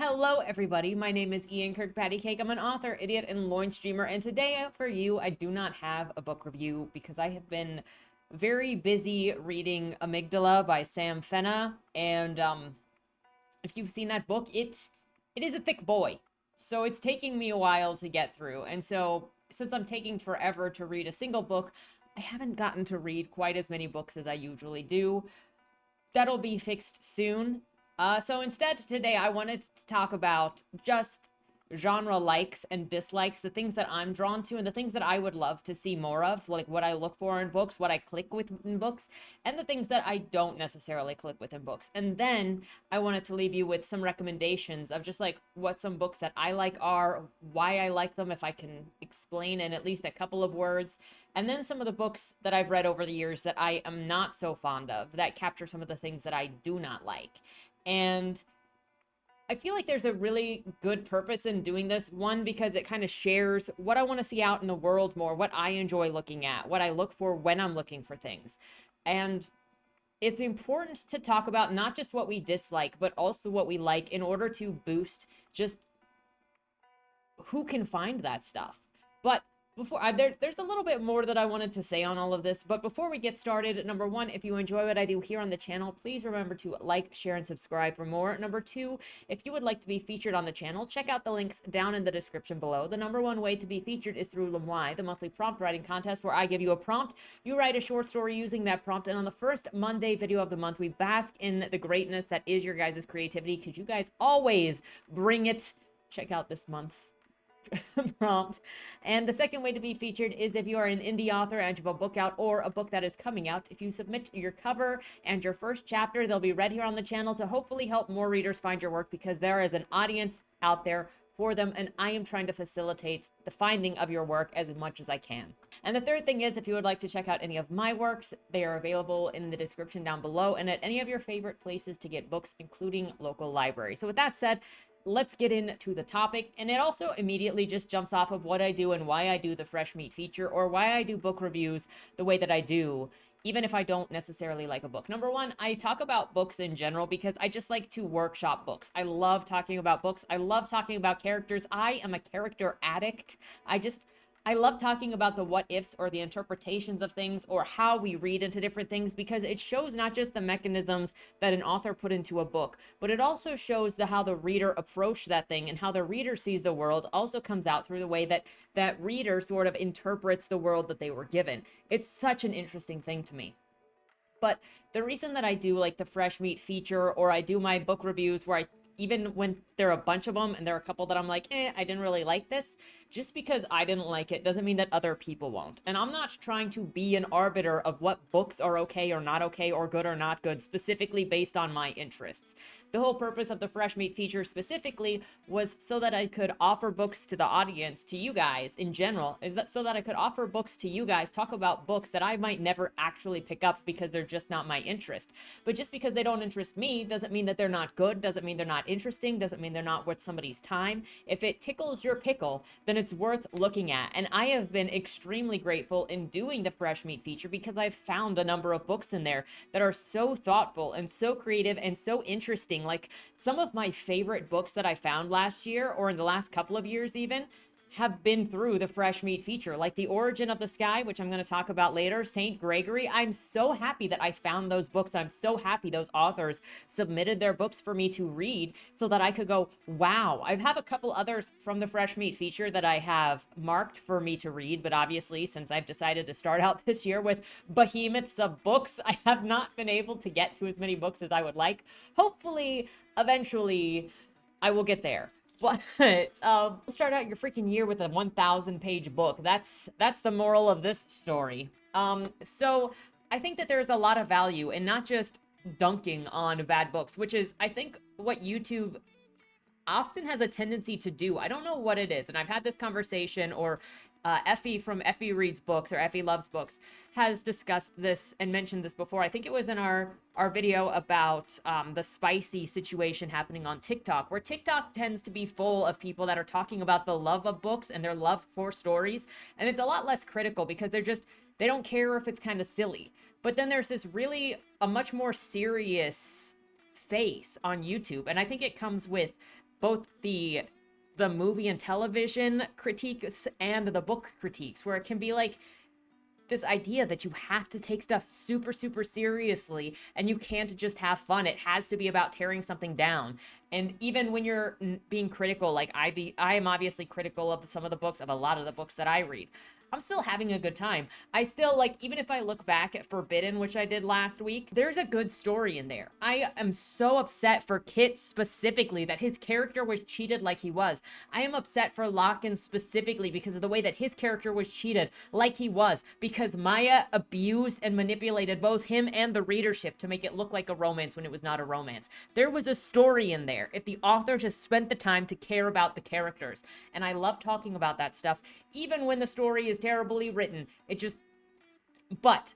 Hello, everybody. My name is Ian Kirkpatrick. I'm an author, idiot, and loin streamer. And today, for you, I do not have a book review because I have been very busy reading Amygdala by Sam Fenna. And if you've seen that book, it is a thick boy. So it's taking me a while to get through. And so, since I'm taking forever to read a single book, I haven't gotten to read quite as many books as I usually do. That'll be fixed soon. So instead, today I wanted to talk about just genre likes and dislikes, the things that I'm drawn to and the things that I would love to see more of, like what I look for in books, what I click with in books, and the things that I don't necessarily click with in books. And then I wanted to leave you with some recommendations of just like what some books that I like are, why I like them, if I can explain in at least a couple of words, and then some of the books that I've read over the years that I am not so fond of, that capture some of the things that I do not like. And I feel like there's a really good purpose in doing this. One, because it kind of shares what I want to see out in the world more, what I enjoy looking at, what I look for when I'm looking for things. And it's important to talk about not just what we dislike, but also what we like in order to boost just who can find that stuff. But there's a little bit more that I wanted to say on all of this, but before we get started, number one, if you enjoy what I do here on the channel, please remember to like, share, and subscribe for more. Number two, if you would like to be featured on the channel, check out the links down in the description below. The number one way to be featured is through Lemwy, the monthly prompt writing contest where I give you a prompt, you write a short story using that prompt, and on the first Monday video of the month, we bask in the greatness that is your guys' creativity, because you guys always bring it. Check out this month's prompt. And the second way to be featured is if you are an indie author and you have a book out or a book that is coming out. If you submit your cover and your first chapter, they'll be read here on the channel to hopefully help more readers find your work, because there is an audience out there for them, and I am trying to facilitate the finding of your work as much as I can. And the third thing is, if you would like to check out any of my works, they are available in the description down below and at any of your favorite places to get books, including local libraries. So with that said, let's get into the topic. And it also immediately just jumps off of what I do and why I do the fresh meat feature, or why I do book reviews the way that I do, even if I don't necessarily like a book. Number one, I talk about books in general because I just like to workshop books. I love talking about books. I love talking about characters. I am a character addict. I love talking about the what ifs, or the interpretations of things, or how we read into different things, because it shows not just the mechanisms that an author put into a book, but it also shows how the reader approached that thing, and how the reader sees the world also comes out through the way that that reader sort of interprets the world that they were given. It's such an interesting thing to me. But the reason that I do like the fresh meat feature, or I do my book reviews where even when there are a bunch of them and there are a couple that I'm like, I didn't really like this, just because I didn't like it doesn't mean that other people won't. And I'm not trying to be an arbiter of what books are okay or not okay, or good or not good, specifically based on my interests. The whole purpose of the fresh meat feature specifically was so that I could offer books to the audience, to you guys in general, so that I could offer books to you guys, talk about books that I might never actually pick up because they're just not my interest. But just because they don't interest me doesn't mean that they're not good, doesn't mean they're not interesting, doesn't mean they're not worth somebody's time. If it tickles your pickle, then it's worth looking at. And I have been extremely grateful in doing the fresh meat feature, because I've found a number of books in there that are so thoughtful and so creative and so interesting. Like, some of my favorite books that I found last year, or in the last couple of years even, have been through the fresh meat feature, like The Origin of the Sky, which I'm going to talk about later, Saint Gregory. I'm so happy that I found those books. I'm so happy those authors submitted their books for me to read so that I could go, wow. I have a couple others from the fresh meat feature that I have marked for me to read, but obviously, since I've decided to start out this year with behemoths of books, I have not been able to get to as many books as I would like. Hopefully, eventually, I will get there. But start out your freaking year with a 1,000-page book. That's the moral of this story. So I think that there's a lot of value in not just dunking on bad books, which is, I think, what YouTube often has a tendency to do. I don't know what it is, and I've had this conversation, or Effie from Effie Reads Books, or Effie Loves Books, has discussed this and mentioned this before. I think it was in our video about the spicy situation happening on TikTok, where TikTok tends to be full of people that are talking about the love of books and their love for stories, and it's a lot less critical because they don't care if it's kind of silly. But then there's this really a much more serious face on YouTube, and I think it comes with both the movie and television critiques and the book critiques, where it can be like this idea that you have to take stuff super, super seriously and you can't just have fun. It has to be about tearing something down. And even when you're being critical, like I am obviously critical of some of the books, of a lot of the books that I read. I'm still having a good time. I still like, even if I look back at Forbidden, which I did last week, there's a good story in there. I am so upset for Kit specifically that his character was cheated like he was. I am upset for Locken specifically because of the way that his character was cheated like he was, because Maya abused and manipulated both him and the readership to make it look like a romance when it was not a romance. There was a story in there if the author just spent the time to care about the characters. And I love talking about that stuff, even when the story is terribly written. But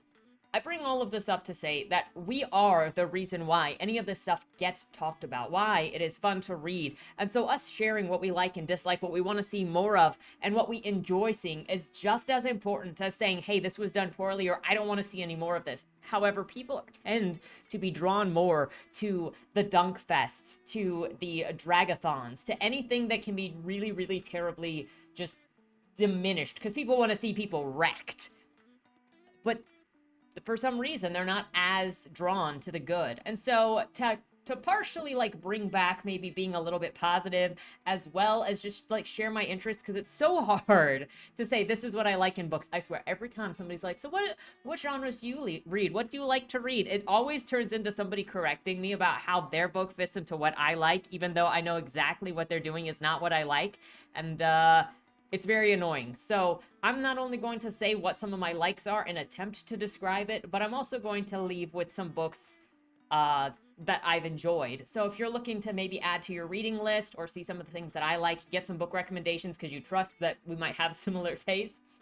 I bring all of this up to say that we are the reason why any of this stuff gets talked about, why it is fun to read. And so us sharing what we like and dislike, what we want to see more of, and what we enjoy seeing is just as important as saying, hey, this was done poorly, or I don't want to see any more of this. However, people tend to be drawn more to the dunk fests, to the dragathons, to anything that can be really, really terribly just diminished, because people want to see people wrecked. But for some reason, they're not as drawn to the good. And so to partially like bring back maybe being a little bit positive, as well as just like share my interest, because it's so hard to say this is what I like in books. I swear, every time somebody's like, so what genres do you read? What do you like to read? It always turns into somebody correcting me about how their book fits into what I like, even though I know exactly what they're doing is not what I like. And it's very annoying. So I'm not only going to say what some of my likes are and attempt to describe it, but I'm also going to leave with some books that I've enjoyed. So if you're looking to maybe add to your reading list or see some of the things that I like, get some book recommendations because you trust that we might have similar tastes,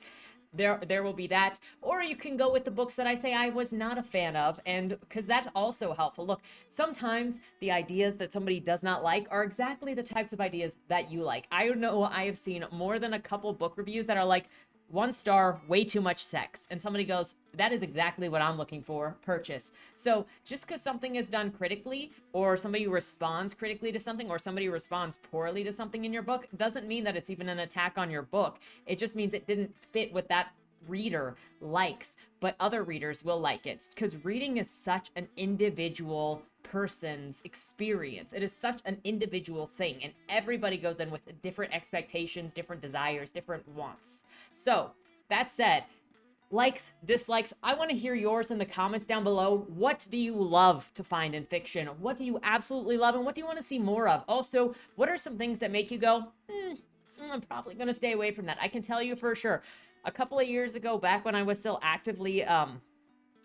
there will be that. Or you can go with the books that I say I was not a fan of, and because that's also helpful. Look, sometimes the ideas that somebody does not like are exactly the types of ideas that you like. I know I have seen more than a couple book reviews that are like, 1 star, way too much sex. And somebody goes, that is exactly what I'm looking for, purchase. So just because something is done critically, or somebody responds critically to something, or somebody responds poorly to something in your book, doesn't mean that it's even an attack on your book. It just means it didn't fit what that reader likes, but other readers will like it, because reading is such an individual person's experience. It is such an individual thing, and everybody goes in with different expectations, different desires, different wants. So that said, likes, dislikes, I want to hear yours in the comments down below. What do you love to find in fiction? What do you absolutely love, and what do you want to see more of? Also, what are some things that make you go, I'm probably going to stay away from that? I can tell you for sure, a couple of years ago, back when I was still actively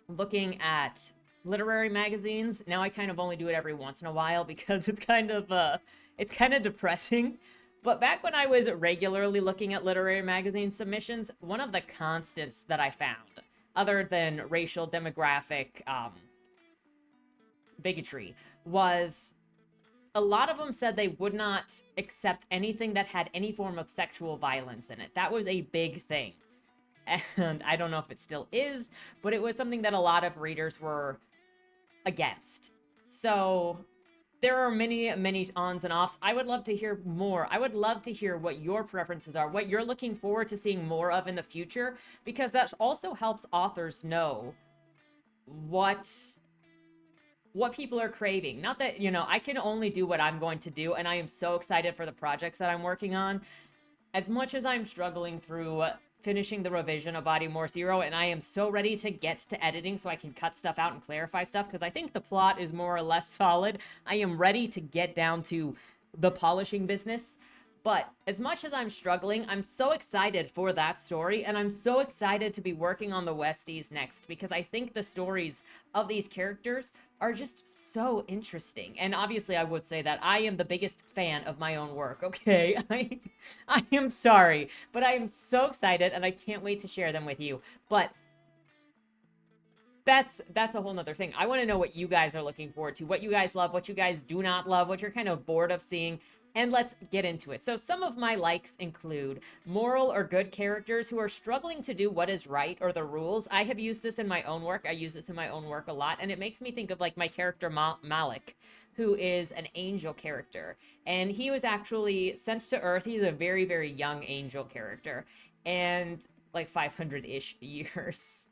looking at literary magazines, now I kind of only do it every once in a while because it's kind of depressing. But back when I was regularly looking at literary magazine submissions, one of the constants that I found, other than racial demographic bigotry, was a lot of them said they would not accept anything that had any form of sexual violence in it. That was a big thing. And I don't know if it still is, but it was something that a lot of readers were against. So there are many, many ons and offs. I would love to hear more. I would love to hear what your preferences are, what you're looking forward to seeing more of in the future, because that also helps authors know what people are craving. Not that, I can only do what I'm going to do, and I am so excited for the projects that I'm working on. As much as I'm struggling through finishing the revision of Body More Zero, and I am so ready to get to editing so I can cut stuff out and clarify stuff, because I think the plot is more or less solid. I am ready to get down to the polishing business. But as much as I'm struggling, I'm so excited for that story, and I'm so excited to be working on the Westies next, because I think the stories of these characters are just so interesting. And obviously I would say that I am the biggest fan of my own work, okay? I am sorry, but I am so excited, and I can't wait to share them with you. But that's a whole nother thing. I want to know what you guys are looking forward to, what you guys love, what you guys do not love, what you're kind of bored of seeing. And let's get into it. So some of my likes include moral or good characters who are struggling to do what is right or the rules. I have used this in my own work. I use this in my own work a lot. And it makes me think of like my character Malik, who is an angel character. And he was actually sent to Earth. He's a very, very young angel character. And like 500-ish years,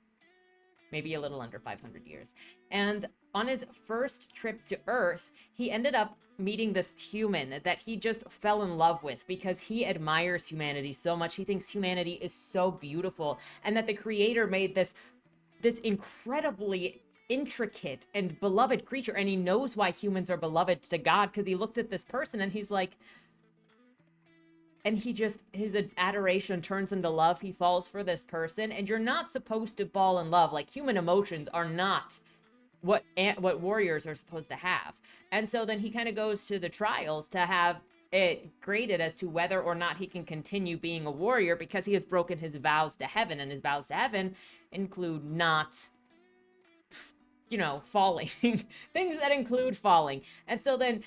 maybe a little under 500 years. And on his first trip to Earth, he ended up meeting this human that he just fell in love with because he admires humanity so much. He thinks humanity is so beautiful, and that the creator made this incredibly intricate and beloved creature, and he knows why humans are beloved to God because he looks at this person and he's like, and he just, his adoration turns into love. He falls for this person, and you're not supposed to fall in love. Like, human emotions are not what warriors are supposed to have. And so then he kind of goes to the trials to have it graded as to whether or not he can continue being a warrior, because he has broken his vows to heaven, and his vows to heaven include not, you know, falling. Things that include falling. And so then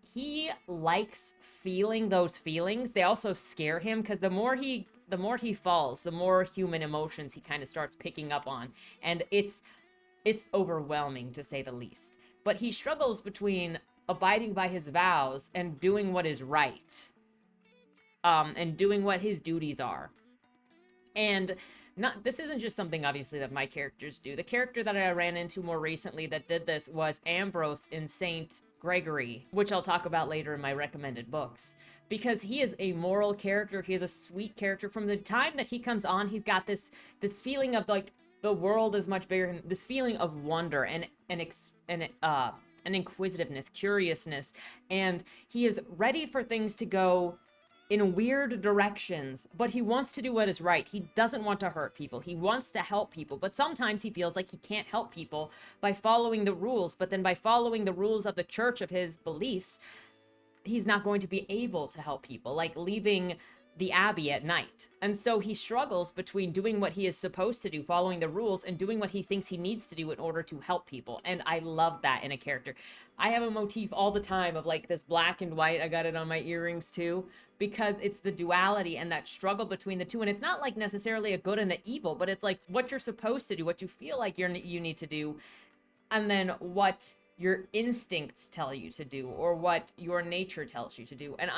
he likes feeling those feelings. They also scare him, because the more he falls, the more human emotions he kind of starts picking up on, and it's overwhelming, to say the least. But he struggles between abiding by his vows and doing what is right, and doing what his duties are. And this isn't just something, obviously, that my characters do. The character that I ran into more recently that did this was Ambrose in Saint Gregory, which I'll talk about later in my recommended books, because he is a moral character. He is a sweet character. From the time that he comes on, he's got this feeling of like the world is much bigger, this feeling of wonder and inquisitiveness, curiousness, and he is ready for things to go in weird directions, but he wants to do what is right. He doesn't want to hurt people. He wants to help people, but sometimes he feels like he can't help people by following the rules. But then by following the rules of the church, of his beliefs, he's not going to be able to help people, like leaving the abbey at night. And so he struggles between doing what he is supposed to do, following the rules, and doing what he thinks he needs to do in order to help people. And I love that in a character. I have a motif all the time of like this black and white. I got it on my earrings too, because it's the duality and that struggle between the two. And it's not like necessarily a good and an evil, but it's like what you're supposed to do, what you feel like you need to do, and then what your instincts tell you to do, or what your nature tells you to do. And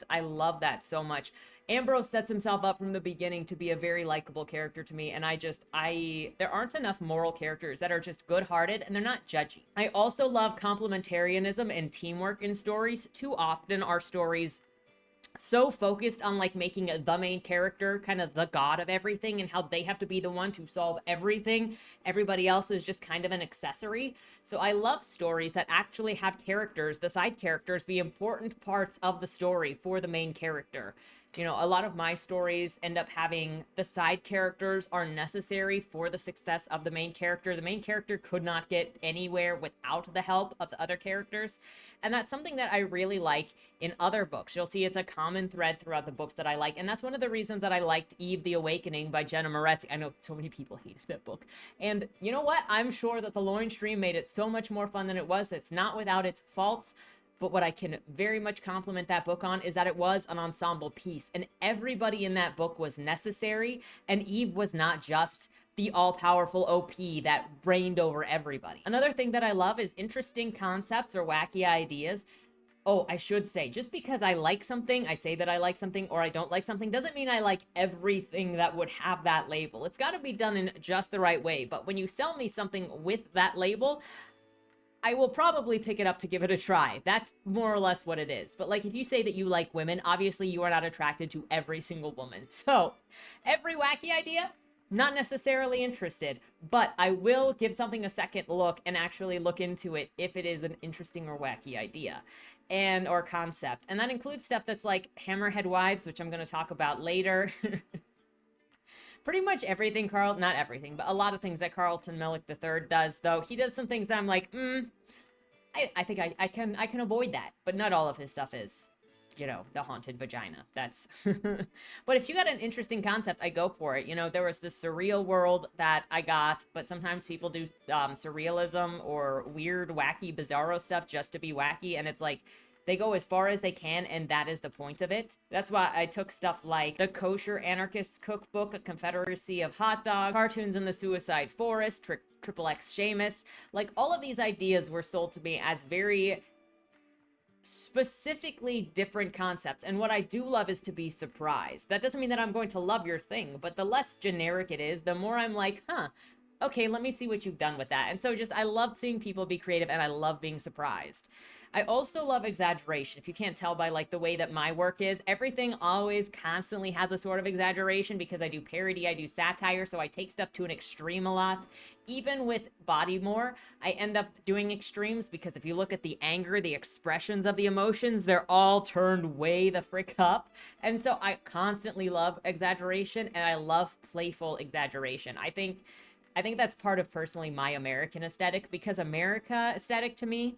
I love that so much. Ambrose sets himself up from the beginning to be a very likable character to me, and there aren't enough moral characters that are just good-hearted and they're not judgy. I also love complementarianism and teamwork in stories. Too often our stories so focused on like making the main character kind of the god of everything, and how they have to be the one to solve everything. Everybody else is just kind of an accessory. So I love stories that actually have characters, the side characters, be important parts of the story for the main character. You know, a lot of my stories end up having the side characters are necessary for the success of the main character. The main character could not get anywhere without the help of the other characters. And that's something that I really like in other books. You'll see it's a common thread throughout the books that I like. And that's one of the reasons that I liked Eve the Awakening by Jenna Moretzi. I know so many people hated that book. And you know what? I'm sure that the Loin Stream made it so much more fun than it was. It's not without its faults. But what I can very much compliment that book on is that it was an ensemble piece, and everybody in that book was necessary, and Eve was not just the all-powerful OP that reigned over everybody. Another thing that I love is interesting concepts or wacky ideas. Oh, I should say, just because I like something, I say that I like something, or I don't like something, doesn't mean I like everything that would have that label. It's got to be done in just the right way. But when you sell me something with that label, I will probably pick it up to give it a try. That's more or less what it is. But like, if you say that you like women, obviously you are not attracted to every single woman. So every wacky idea, not necessarily interested, but I will give something a second look and actually look into it if it is an interesting or wacky idea or concept. And that includes stuff that's like Hammerhead Wives, which I'm going to talk about later. Pretty much everything not everything, but a lot of things that Carlton Mellick III does, though. He does some things that I'm like, I think I can avoid that. But not all of his stuff is, you know, the haunted vagina. That's, but if you got an interesting concept, I go for it. You know, there was this surreal world that I got, but sometimes people do surrealism or weird, wacky, bizarro stuff just to be wacky, and it's like, they go as far as they can, and that is the point of it. That's why I took stuff like The Kosher Anarchist Cookbook, A Confederacy of Hot Dogs, Cartoons in the Suicide Forest, Triple X Seamus. Like, all of these ideas were sold to me as very specifically different concepts. And what I do love is to be surprised. That doesn't mean that I'm going to love your thing, but the less generic it is, the more I'm like, huh, okay, let me see what you've done with that. And so just, I love seeing people be creative and I love being surprised. I also love exaggeration. If you can't tell by like the way that my work is, everything always constantly has a sort of exaggeration because I do parody, I do satire, so I take stuff to an extreme a lot. Even with Bodymore, I end up doing extremes because if you look at the anger, the expressions of the emotions, they're all turned way the frick up. And so I constantly love exaggeration and I love playful exaggeration. I think that's part of personally my American aesthetic because America aesthetic to me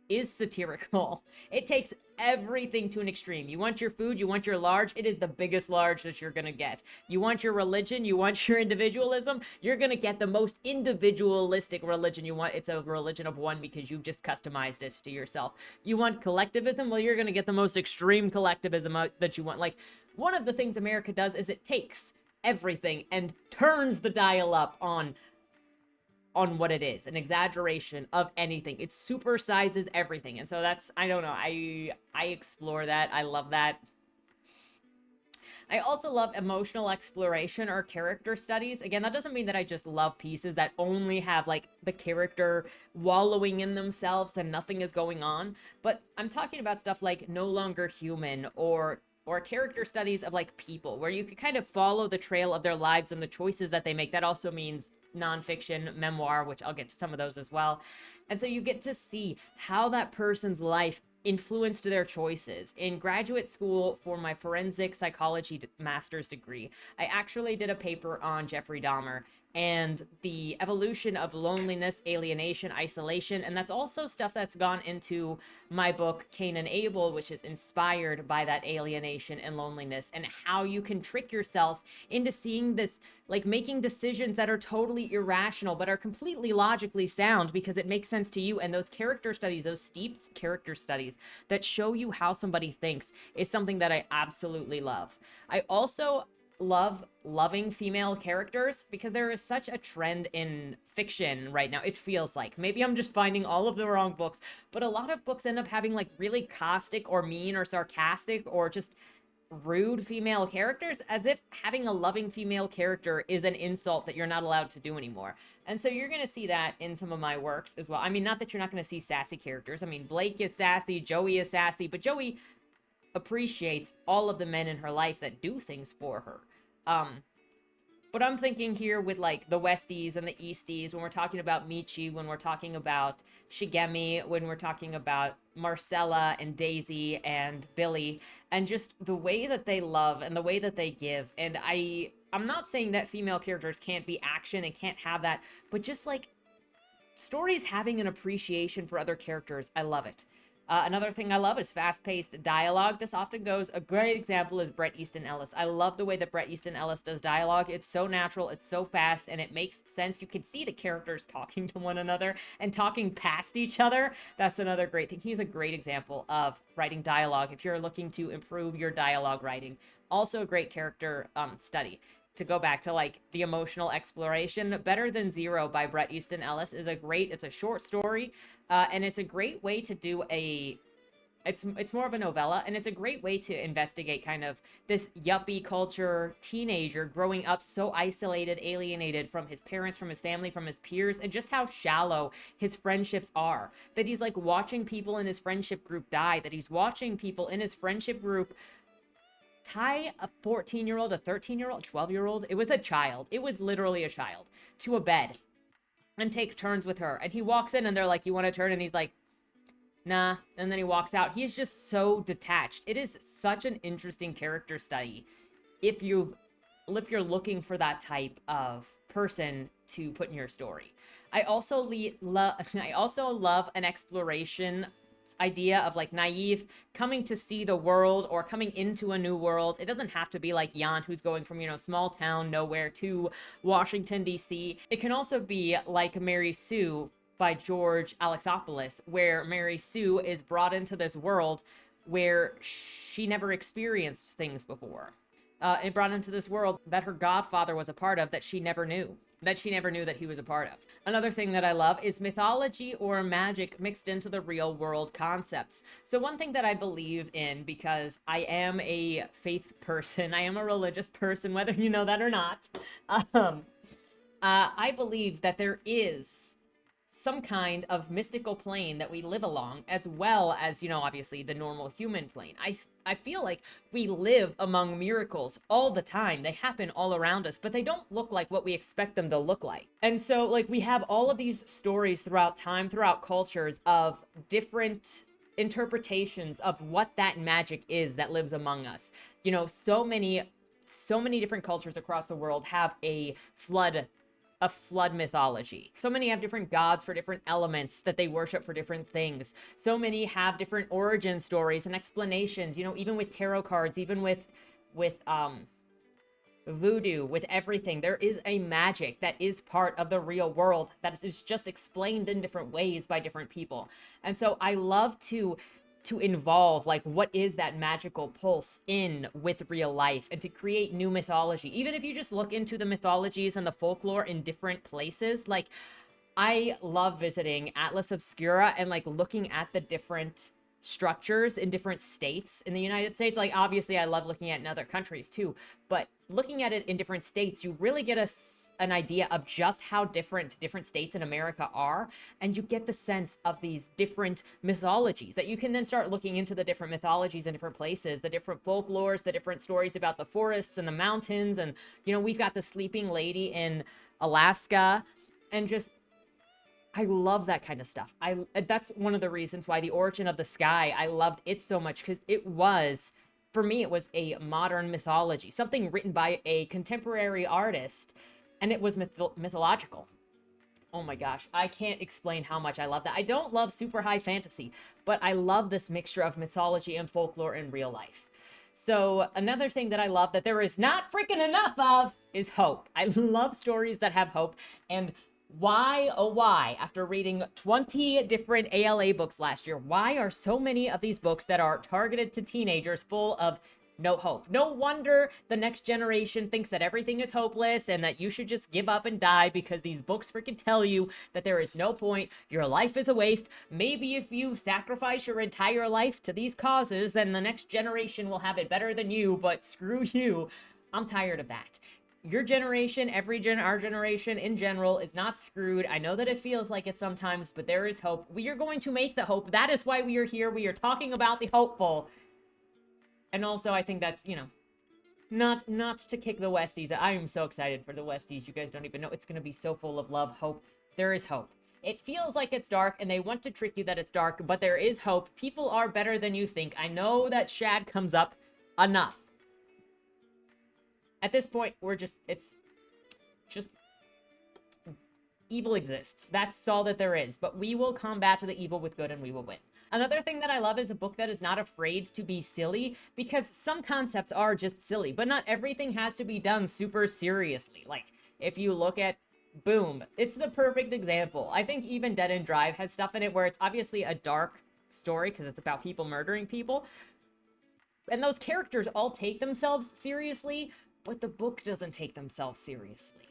is satirical. It takes everything to an extreme. You want your food, you want your large, it is the biggest large that you're gonna get. You want your religion, you want your individualism, you're gonna get the most individualistic religion you want. It's a religion of one because you've just customized it to yourself. You want collectivism, well, you're gonna get the most extreme collectivism that you want. Like, one of the things America does is it takes everything and turns the dial up on what it is, an exaggeration of anything. It supersizes everything. And so that's, I don't know, I explore that. I love that. I also love emotional exploration or character studies. Again, that doesn't mean that I just love pieces that only have like the character wallowing in themselves and nothing is going on, but I'm talking about stuff like No Longer Human or character studies of like people where you could kind of follow the trail of their lives and the choices that they make. That also means nonfiction, memoir, which I'll get to some of those as well. And so you get to see how that person's life influenced their choices. In graduate school for my forensic psychology master's degree, I actually did a paper on Jeffrey Dahmer and the evolution of loneliness, alienation, isolation. And that's also stuff that's gone into my book, Cain and Abel, which is inspired by that alienation and loneliness, and how you can trick yourself into seeing this, like making decisions that are totally irrational, but are completely logically sound because it makes sense to you. And those character studies, those steep character studies that show you how somebody thinks is something that I absolutely love. I also loving female characters because there is such a trend in fiction right now. It feels like maybe I'm just finding all of the wrong books, but a lot of books end up having like really caustic or mean or sarcastic or just rude female characters, as if having a loving female character is an insult that you're not allowed to do anymore. And so you're going to see that in some of my works as well. I mean, not that you're not going to see sassy characters. I mean, Blake is sassy, Joey is sassy, but Joey appreciates all of the men in her life that do things for her. But I'm thinking here with like the Westies and the Easties, when we're talking about Michi, when we're talking about Shigemi, when we're talking about Marcella and Daisy and Billy, and just the way that they love and the way that they give. And I'm not saying that female characters can't be action and can't have that, but just like stories having an appreciation for other characters, I love it. Another thing I love is fast-paced dialogue. This often goes, a great example is Bret Easton Ellis. I love the way that Bret Easton Ellis does dialogue. It's so natural, it's so fast, and it makes sense. You can see the characters talking to one another and talking past each other. That's another great thing. He's a great example of writing dialogue if you're looking to improve your dialogue writing. Also a great character study. To go back to like the emotional exploration, Better Than Zero by Bret Easton Ellis is it's a short story, and it's a great way to do it's more of a novella, and it's a great way to investigate kind of this yuppie culture teenager growing up so isolated, alienated from his parents, from his family, from his peers, and just how shallow his friendships are. That he's like watching people in his friendship group die, that he's watching people in his friendship group tie a 14-year-old, a 13-year-old, 12-year-old, it was a child, it was literally a child, to a bed and take turns with her. And he walks in and they're like, you want to turn? And he's like, nah. And then he walks out. He's just so detached. It is such an interesting character study if you're looking for that type of person to put in your story. I also love an exploration idea of like naive coming to see the world or coming into a new world. It doesn't have to be like Jan, who's going from, small town nowhere to Washington, D.C. It can also be like Mary Sue by George Alexopoulos, where Mary Sue is brought into this world where she never experienced things before. And brought into this world that her godfather was a part of that she never knew. that she never knew that he was a part of. Another thing that I love is mythology or magic mixed into the real world concepts. So one thing that I believe in, because I am a faith person, I am a religious person, whether you know that or not, um, I believe that there is some kind of mystical plane that we live along, as well as, obviously the normal human plane. I feel like we live among miracles all the time. They happen all around us, but they don't look like what we expect them to look like. And so, like, we have all of these stories throughout time, throughout cultures, of different interpretations of what that magic is that lives among us. So many different cultures across the world have a flood mythology. So many have different gods for different elements that they worship for different things. So many have different origin stories and explanations, even with tarot cards, even with voodoo, with everything. There is a magic that is part of the real world that is just explained in different ways by different people. And so I love to involve, like, what is that magical pulse in with real life, and to create new mythology. Even if you just look into the mythologies and the folklore in different places, like, I love visiting Atlas Obscura and, like, looking at the different structures in different states in the United States. Like, obviously I love looking at it in other countries too, but looking at it in different states, you really get an idea of just how different states in America are, and you get the sense of these different mythologies that you can then start looking into the different mythologies in different places, the different folklores, the different stories about the forests and the mountains. And we've got the sleeping lady in Alaska, and just, I love that kind of stuff. That's one of the reasons why The Origin of the Sky, I loved it so much, because for me, it was a modern mythology, something written by a contemporary artist, and it was mythological. Oh my gosh, I can't explain how much I love that. I don't love super high fantasy, but I love this mixture of mythology and folklore in real life. So another thing that I love that there is not freaking enough of is hope. I love stories that have hope. And why, oh why, after reading 20 different ALA books last year, why are so many of these books that are targeted to teenagers full of no hope? No wonder the next generation thinks that everything is hopeless and that you should just give up and die, because these books freaking tell you that there is no point, your life is a waste. Maybe if you sacrifice your entire life to these causes, then the next generation will have it better than you, but screw you. I'm tired of that. Your generation, our generation in general, is not screwed. I know that it feels like it sometimes, but there is hope. We are going to make the hope. That is why we are here. We are talking about the hopeful. And also, I think that's, not to kick the Westies. I am so excited for the Westies. You guys don't even know. It's going to be so full of love, hope. There is hope. It feels like it's dark, and they want to trick you that it's dark, but there is hope. People are better than you think. I know that Shad comes up enough. At this point, it's just evil exists. That's all that there is. But we will combat the evil with good, and we will win. Another thing that I love is a book that is not afraid to be silly, because some concepts are just silly, but not everything has to be done super seriously. Like, if you look at Boom, it's the perfect example. I think even Dead End Drive has stuff in it where it's obviously a dark story because it's about people murdering people. And those characters all take themselves seriously, but the book doesn't take themselves seriously.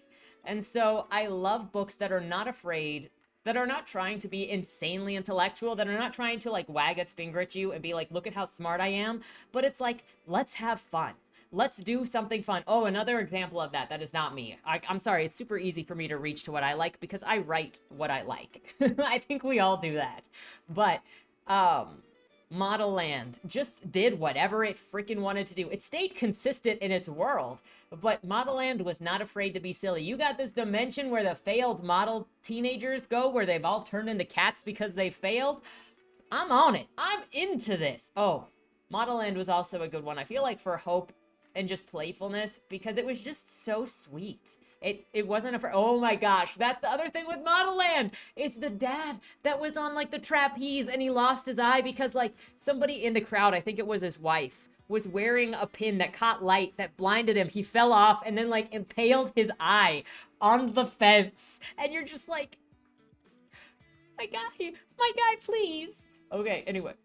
And so I love books that are not afraid, that are not trying to be insanely intellectual, that are not trying to like wag its finger at you and be like, look at how smart I am. But it's like, let's have fun. Let's do something fun. Oh, another example of that is not me. I'm sorry, it's super easy for me to reach to what I like because I write what I like. I think we all do that. But Model Land just did whatever it freaking wanted to do. It stayed consistent in its world, but Model Land was not afraid to be silly. You got this dimension where the failed model teenagers go, where they've all turned into cats because they failed. I'm on it. I'm into this. Oh, Model Land was also a good one. I feel like for hope and just playfulness, because it was just so sweet. It wasn't oh my gosh, that's the other thing with Model Land, is the dad that was on like the trapeze and he lost his eye because like somebody in the crowd, I think it was his wife, was wearing a pin that caught light that blinded him. He fell off and then like impaled his eye on the fence. And you're just like, my guy, please. Okay, anyway.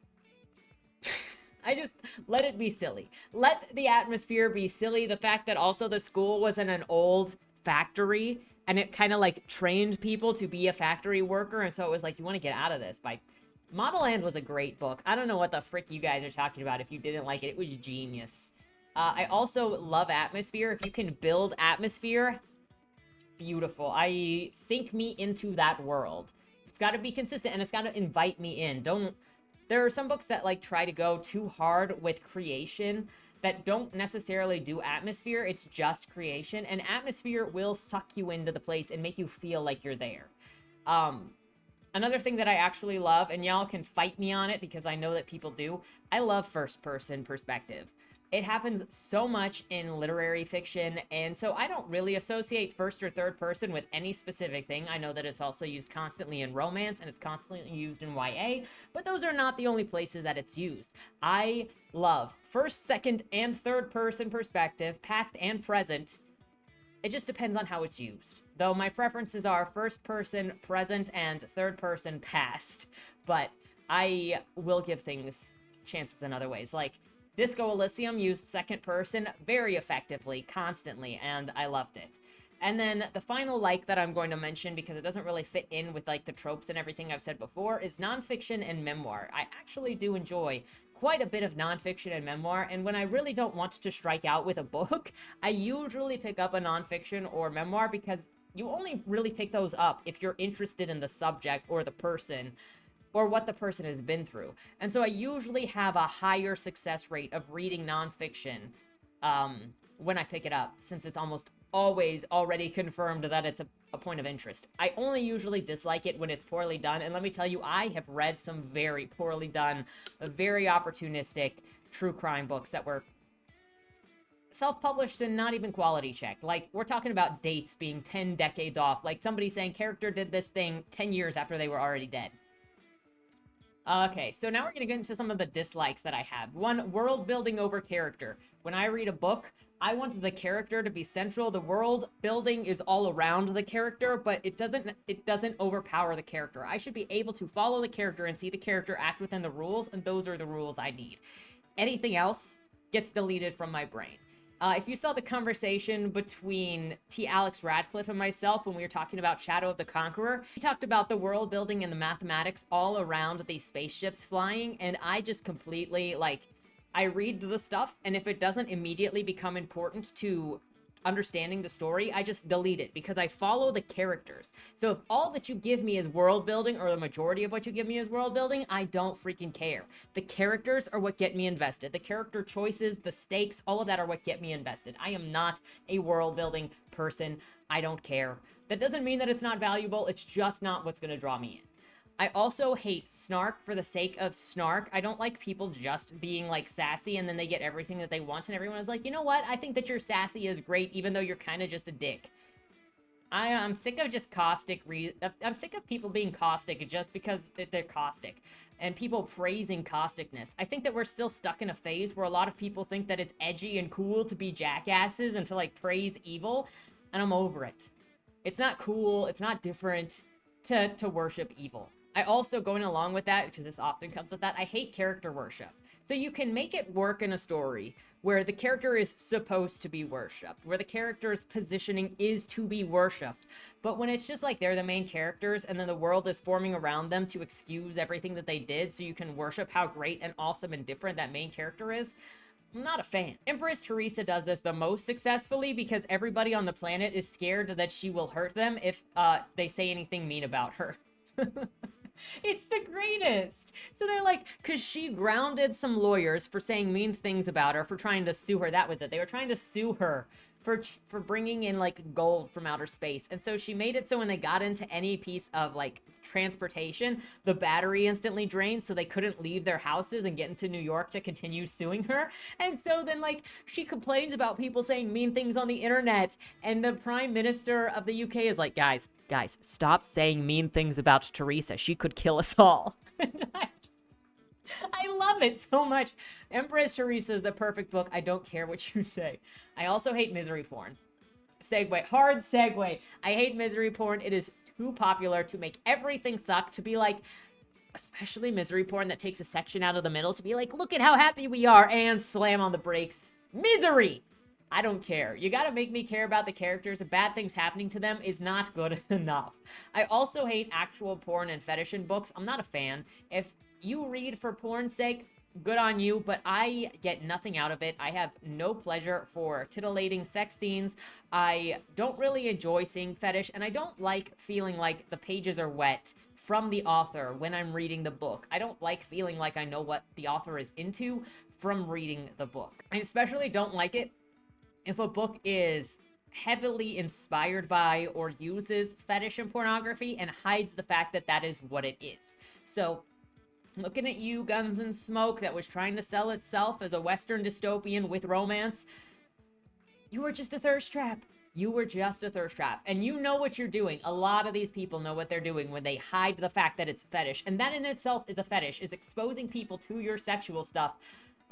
I just let it be silly. Let the atmosphere be silly. The fact that also the school was in an old factory and it kind of like trained people to be a factory worker. And so it was like, you want to get out of this. By Model Land was a great book. I don't know what the frick you guys are talking about. If you didn't like it, it was genius. I also love atmosphere. If you can build atmosphere, beautiful. I sink me into that world. It's got to be consistent, and it's got to invite me in. There are some books that like try to go too hard with creation that don't necessarily do atmosphere. It's just creation, and atmosphere will suck you into the place and make you feel like you're there. Another thing that I actually love, and y'all can fight me on it because I know that people do, I love first person perspective. It happens so much in literary fiction, and so I don't really associate first or third person with any specific thing. I know that it's also used constantly in romance, and it's constantly used in YA, but those are not the only places that it's used. I love first, second, and third person perspective, past and present. It just depends on how it's used. Though my preferences are first person present and third person past, but I will give things chances in other ways. Like, Disco Elysium used second person very effectively, constantly, and I loved it. And then the final like that I'm going to mention, because it doesn't really fit in with like the tropes and everything I've said before, is nonfiction and memoir. I actually do enjoy quite a bit of nonfiction and memoir, and when I really don't want to strike out with a book, I usually pick up a nonfiction or memoir, because you only really pick those up if you're interested in the subject or the person or what the person has been through. And so I usually have a higher success rate of reading nonfiction when I pick it up, since it's almost always already confirmed that it's a point of interest. I only usually dislike it when it's poorly done, and let me tell you, I have read some very poorly done, very opportunistic true crime books that were self-published and not even quality checked. Like, we're talking about dates being 10 decades off, like somebody saying character did this thing 10 years after they were already dead. Okay, so now we're going to get into some of the dislikes that I have. One, world building over character. When I read a book, I want the character to be central. The world building is all around the character, but it doesn't overpower the character. I should be able to follow the character and see the character act within the rules, and those are the rules I need. Anything else gets deleted from my brain. If you saw the conversation between T. Alex Radcliffe and myself when we were talking about Shadow of the Conqueror, he talked about the world building and the mathematics all around these spaceships flying, and I just completely, like, I read the stuff, and if it doesn't immediately become important to understanding the story, I just delete it, because I follow the characters. So if all that you give me is world building, or the majority of what you give me is world building, I don't freaking care. The characters are what get me invested. The character choices, the stakes, all of that are what get me invested. I am not a world building person. I don't care. That doesn't mean that it's not valuable. It's just not what's going to draw me in. I also hate snark for the sake of snark. I don't like people just being like sassy and then they get everything that they want and everyone is like, you know what? I think that your sassy is great even though you're kind of just a dick. I'm sick of just caustic. I'm sick of people being caustic just because they're caustic and people praising causticness. I think that we're still stuck in a phase where a lot of people think that it's edgy and cool to be jackasses and to like praise evil, and I'm over it. It's not cool. It's not different to worship evil. I also, going along with that, because this often comes with that, I hate character worship. So you can make it work in a story where the character is supposed to be worshipped, where the character's positioning is to be worshipped. But when it's just like they're the main characters and then the world is forming around them to excuse everything that they did so you can worship how great and awesome and different that main character is, I'm not a fan. Empress Teresa does this the most successfully because everybody on the planet is scared that she will hurt them if they say anything mean about her. It's the greatest. So they're like, because she grounded some lawyers for saying mean things about her, for trying to sue her. That was it. They were trying to sue her for bringing in like gold from outer space. And so she made it so when they got into any piece of like transportation, the battery instantly drained, so they couldn't leave their houses and get into New York to continue suing her. And so then like she complains about people saying mean things on the internet, and the Prime Minister of the UK is like, guys, stop saying mean things about Teresa. She could kill us all. And I love it so much. Empress Teresa is the perfect book. I don't care what you say. I also hate misery porn. Segue. Hard segue. I hate misery porn. It is too popular to make everything suck, to be like, especially misery porn that takes a section out of the middle, to be like, look at how happy we are, and slam on the brakes. Misery! I don't care. You gotta make me care about the characters, and bad things happening to them is not good enough. I also hate actual porn and fetish in books. I'm not a fan. If you read for porn's sake, good on you, but I get nothing out of it. I have no pleasure for titillating sex scenes. I don't really enjoy seeing fetish, and I don't like feeling like the pages are wet from the author when I'm reading the book. I don't like feeling like I know what the author is into from reading the book. I especially don't like it if a book is heavily inspired by or uses fetish and pornography and hides the fact that that is what it is. So, looking at you, Guns and Smoke, that was trying to sell itself as a Western dystopian with romance, you were just a thirst trap. You were just a thirst trap. And you know what you're doing. A lot of these people know what they're doing when they hide the fact that it's fetish. And that in itself is a fetish, is exposing people to your sexual stuff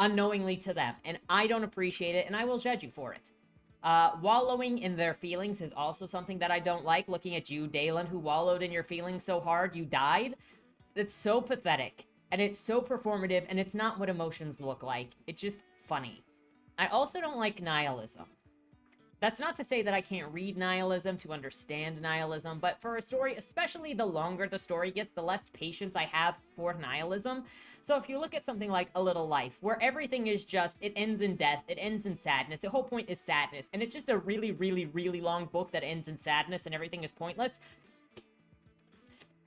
unknowingly to them. And I don't appreciate it, and I will judge you for it. Wallowing in their feelings is also something that I don't like. Looking at you, Dalen, who wallowed in your feelings so hard you died. It's so pathetic, and it's so performative, and it's not what emotions look like. It's just funny. I also don't like nihilism. That's not to say that I can't read nihilism to understand nihilism, but for a story, especially the longer the story gets, the less patience I have for nihilism. So if you look at something like A Little Life, where everything is just, it ends in death, it ends in sadness, the whole point is sadness, and it's just a really, really, really long book that ends in sadness and everything is pointless,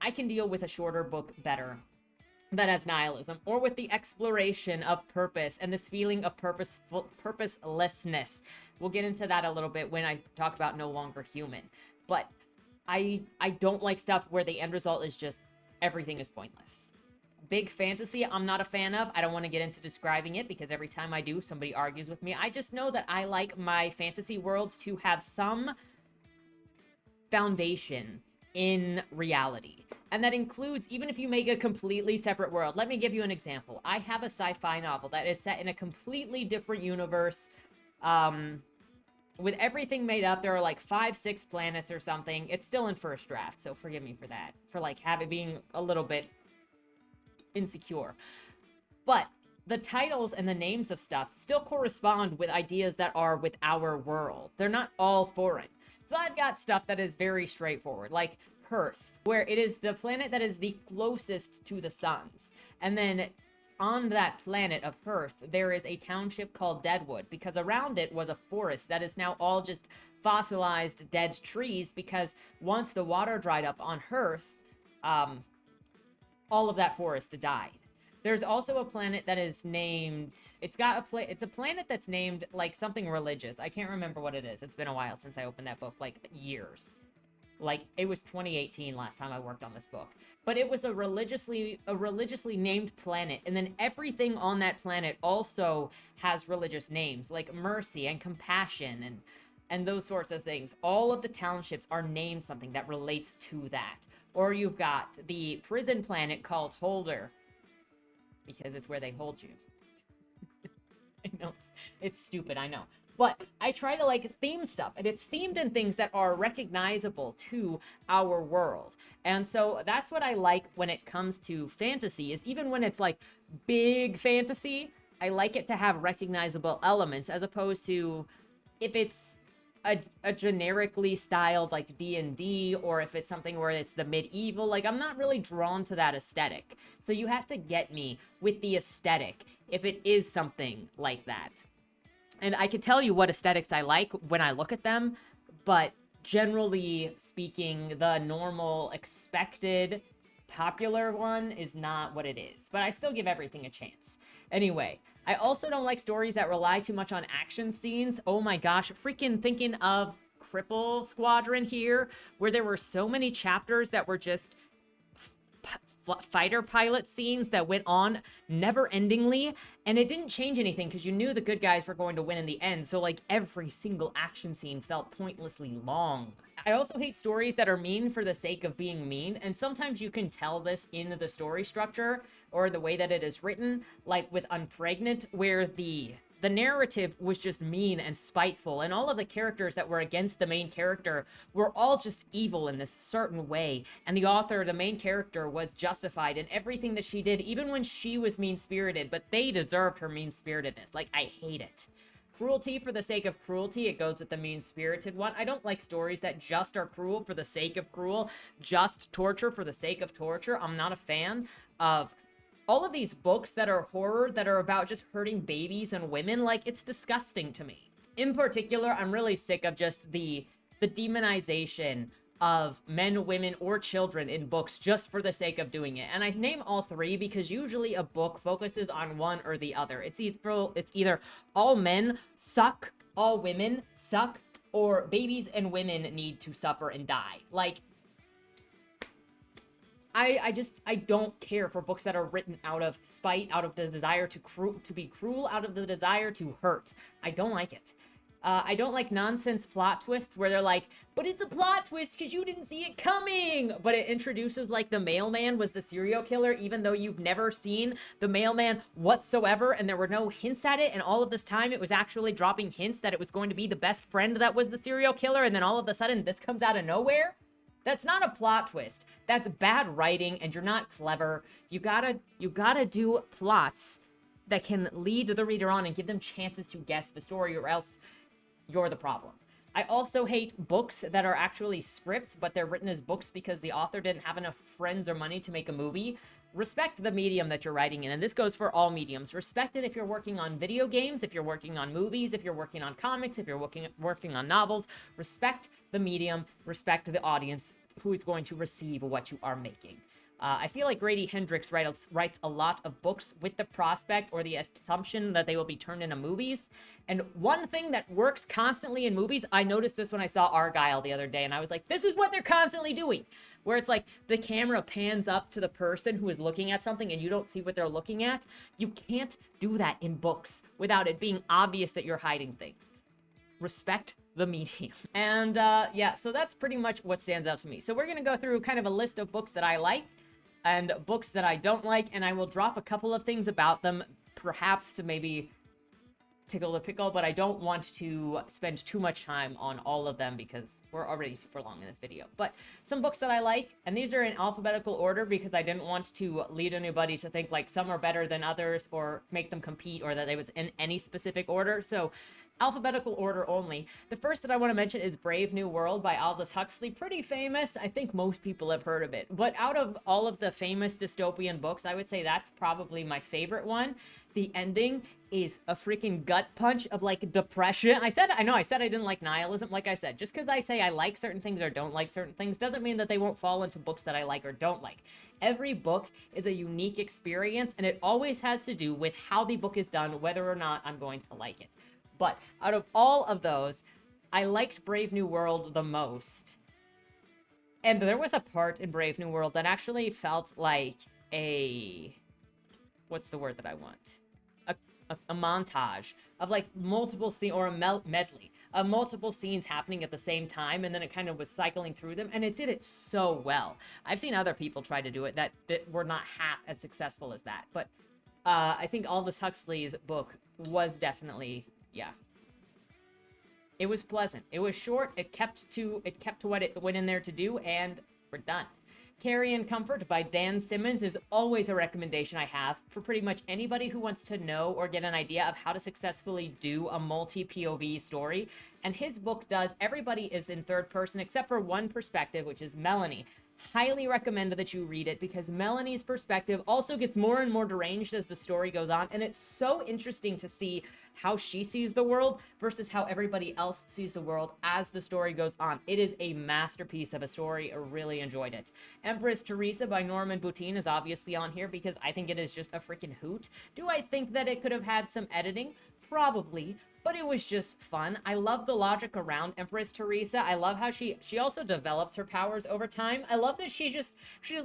I can deal with a shorter book better that has nihilism, or with the exploration of purpose and this feeling of purposelessness. We'll get into that a little bit when I talk about No Longer Human. But I don't like stuff where the end result is just everything is pointless. Big fantasy, I'm not a fan of. I don't want to get into describing it because every time I do, somebody argues with me. I just know that I like my fantasy worlds to have some foundation in reality. And that includes, even if you make a completely separate world. Let me give you an example. I have a sci-fi novel that is set in a completely different universe, with everything made up. There are like 5-6 planets or something. It's still in first draft, so forgive me for that, for like being a little bit insecure. But the titles and the names of stuff still correspond with ideas that are with our world. They're not all foreign. So I've got stuff that is very straightforward, like Earth, where it is the planet that is the closest to the suns. And then on that planet of Earth, there is a township called Deadwood, because around it was a forest that is now all just fossilized dead trees, because once the water dried up on Earth, all of that forest died. There's also a planet that is named, it's a planet that's named like something religious. I can't remember what it is. It's been a while since I opened that book, like years. Like, it was 2018 last time I worked on this book. But it was a religiously named planet. And then everything on that planet also has religious names, like mercy and compassion and those sorts of things. All of the townships are named something that relates to that. Or you've got the prison planet called Holder, because it's where they hold you. I know, it's stupid, I know. But I try to like theme stuff, and it's themed in things that are recognizable to our world. And so that's what I like when it comes to fantasy, is even when it's like big fantasy, I like it to have recognizable elements, as opposed to if it's a generically styled like D&D, or if it's something where it's the medieval, like I'm not really drawn to that aesthetic. So you have to get me with the aesthetic if it is something like that. And I can tell you what aesthetics I like when I look at them, but generally speaking, the normal, expected, popular one is not what it is. But I still give everything a chance. Anyway, I also don't like stories that rely too much on action scenes. Oh my gosh, freaking thinking of Cripple Squadron here, where there were so many chapters that were just fighter pilot scenes that went on never-endingly, and it didn't change anything because you knew the good guys were going to win in the end, so like every single action scene felt pointlessly long. I also hate stories that are mean for the sake of being mean, and sometimes you can tell this in the story structure or the way that it is written, like with Unpregnant, where the narrative was just mean and spiteful, and all of the characters that were against the main character were all just evil in this certain way, and the author, the main character, was justified in everything that she did, even when she was mean-spirited, but they deserved her mean-spiritedness. Like, I hate it. cruelty for the sake of cruelty. It goes with the mean-spirited one. I don't like stories that just are cruel for the sake of cruel, just torture for the sake of torture. I'm not a fan of all of these books that are horror that are about just hurting babies and women. Like, it's disgusting to me. In particular, I'm really sick of just the demonization of men, women, or children in books just for the sake of doing it. And I name all three because usually a book focuses on one or the other. It's either all men suck, all women suck, or babies and women need to suffer and die. Like, I don't care for books that are written out of spite, out of the desire to be cruel, out of the desire to hurt. I don't like it. I don't like nonsense plot twists where they're like, but it's a plot twist because you didn't see it coming. But it introduces like the mailman was the serial killer, even though you've never seen the mailman whatsoever. And there were no hints at it. And all of this time it was actually dropping hints that it was going to be the best friend that was the serial killer. And then all of a sudden this comes out of nowhere. That's not a plot twist. That's bad writing and you're not clever. You gotta do plots that can lead the reader on and give them chances to guess the story, or else you're the problem. I also hate books that are actually scripts, but they're written as books because the author didn't have enough friends or money to make a movie. Respect the medium that you're writing in, and this goes for all mediums. Respect it if you're working on video games, if you're working on movies, if you're working on comics, if you're working on novels. Respect the medium, respect the audience who is going to receive what you are making. I feel like Grady Hendrix writes a lot of books with the prospect or the assumption that they will be turned into movies. And one thing that works constantly in movies, I noticed this when I saw Argyle the other day, and I was like, this is what they're constantly doing. Where it's like the camera pans up to the person who is looking at something and you don't see what they're looking at. You can't do that in books without it being obvious that you're hiding things. Respect the medium. And yeah, so that's pretty much what stands out to me. So we're going to go through kind of a list of books that I like and books that I don't like, and I will drop a couple of things about them, perhaps to maybe tickle the pickle, but I don't want to spend too much time on all of them because we're already super long in this video. But some books that I like, and these are in alphabetical order because I didn't want to lead anybody to think like some are better than others or make them compete or that it was in any specific order. So alphabetical order only. The first that I want to mention is Brave New World by Aldous Huxley. Pretty famous. I think most people have heard of it. But out of all of the famous dystopian books, I would say that's probably my favorite one. The ending is a freaking gut punch of like depression. I said I didn't like nihilism. Like I said, just because I say I like certain things or don't like certain things doesn't mean that they won't fall into books that I like or don't like. Every book is a unique experience, and it always has to do with how the book is done, whether or not I'm going to like it. But out of all of those, I liked Brave New World the most. And there was a part in Brave New World that actually felt like a... what's the word that I want? A montage of like multiple scenes, or a medley of multiple scenes happening at the same time, and then it kind of was cycling through them, and it did it so well. I've seen other people try to do it that were not half as successful as that, but I think Aldous Huxley's book was definitely... yeah. It was pleasant. It was short. It kept to what it went in there to do, and we're done. Carry and Comfort by Dan Simmons is always a recommendation I have for pretty much anybody who wants to know or get an idea of how to successfully do a multi-POV story. And his book does. Everybody is in third person except for one perspective, which is Melanie. Highly recommend that you read it because Melanie's perspective also gets more and more deranged as the story goes on, and it's so interesting to see how she sees the world versus how everybody else sees the world as the story goes on. It is a masterpiece of a story. I really enjoyed it. Empress Teresa by Norman Boutin is obviously on here because I think it is just a freaking hoot. Do I think that it could have had some editing? Probably, but it was just fun. I love the logic around Empress Teresa. I love how she also develops her powers over time. I love that she's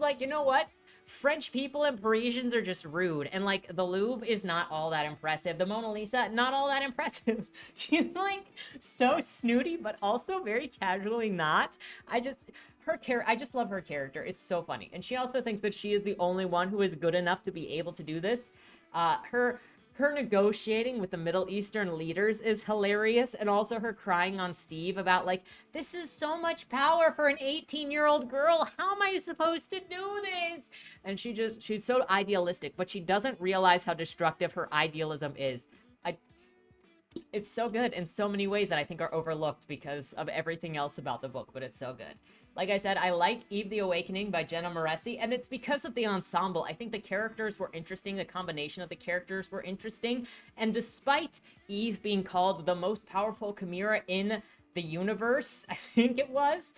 like, you know what? French people and Parisians are just rude. And like the Louvre is not all that impressive. The Mona Lisa, not all that impressive. She's like so snooty, but also very casually not. I just love her character. It's so funny. And she also thinks that she is the only one who is good enough to be able to do this. Her negotiating with the Middle Eastern leaders is hilarious, and also her crying on Steve about like, this is so much power for an 18-year-old girl. How am I supposed to do this? And she's so idealistic, but she doesn't realize how destructive her idealism is. It's so good in so many ways that I think are overlooked because of everything else about the book, but it's so good. Like I said, I like Eve the Awakening by Jenna Moresi, and it's because of the ensemble. I think the characters were interesting, the combination of the characters were interesting, and despite Eve being called the most powerful chimera in the universe, I think it was,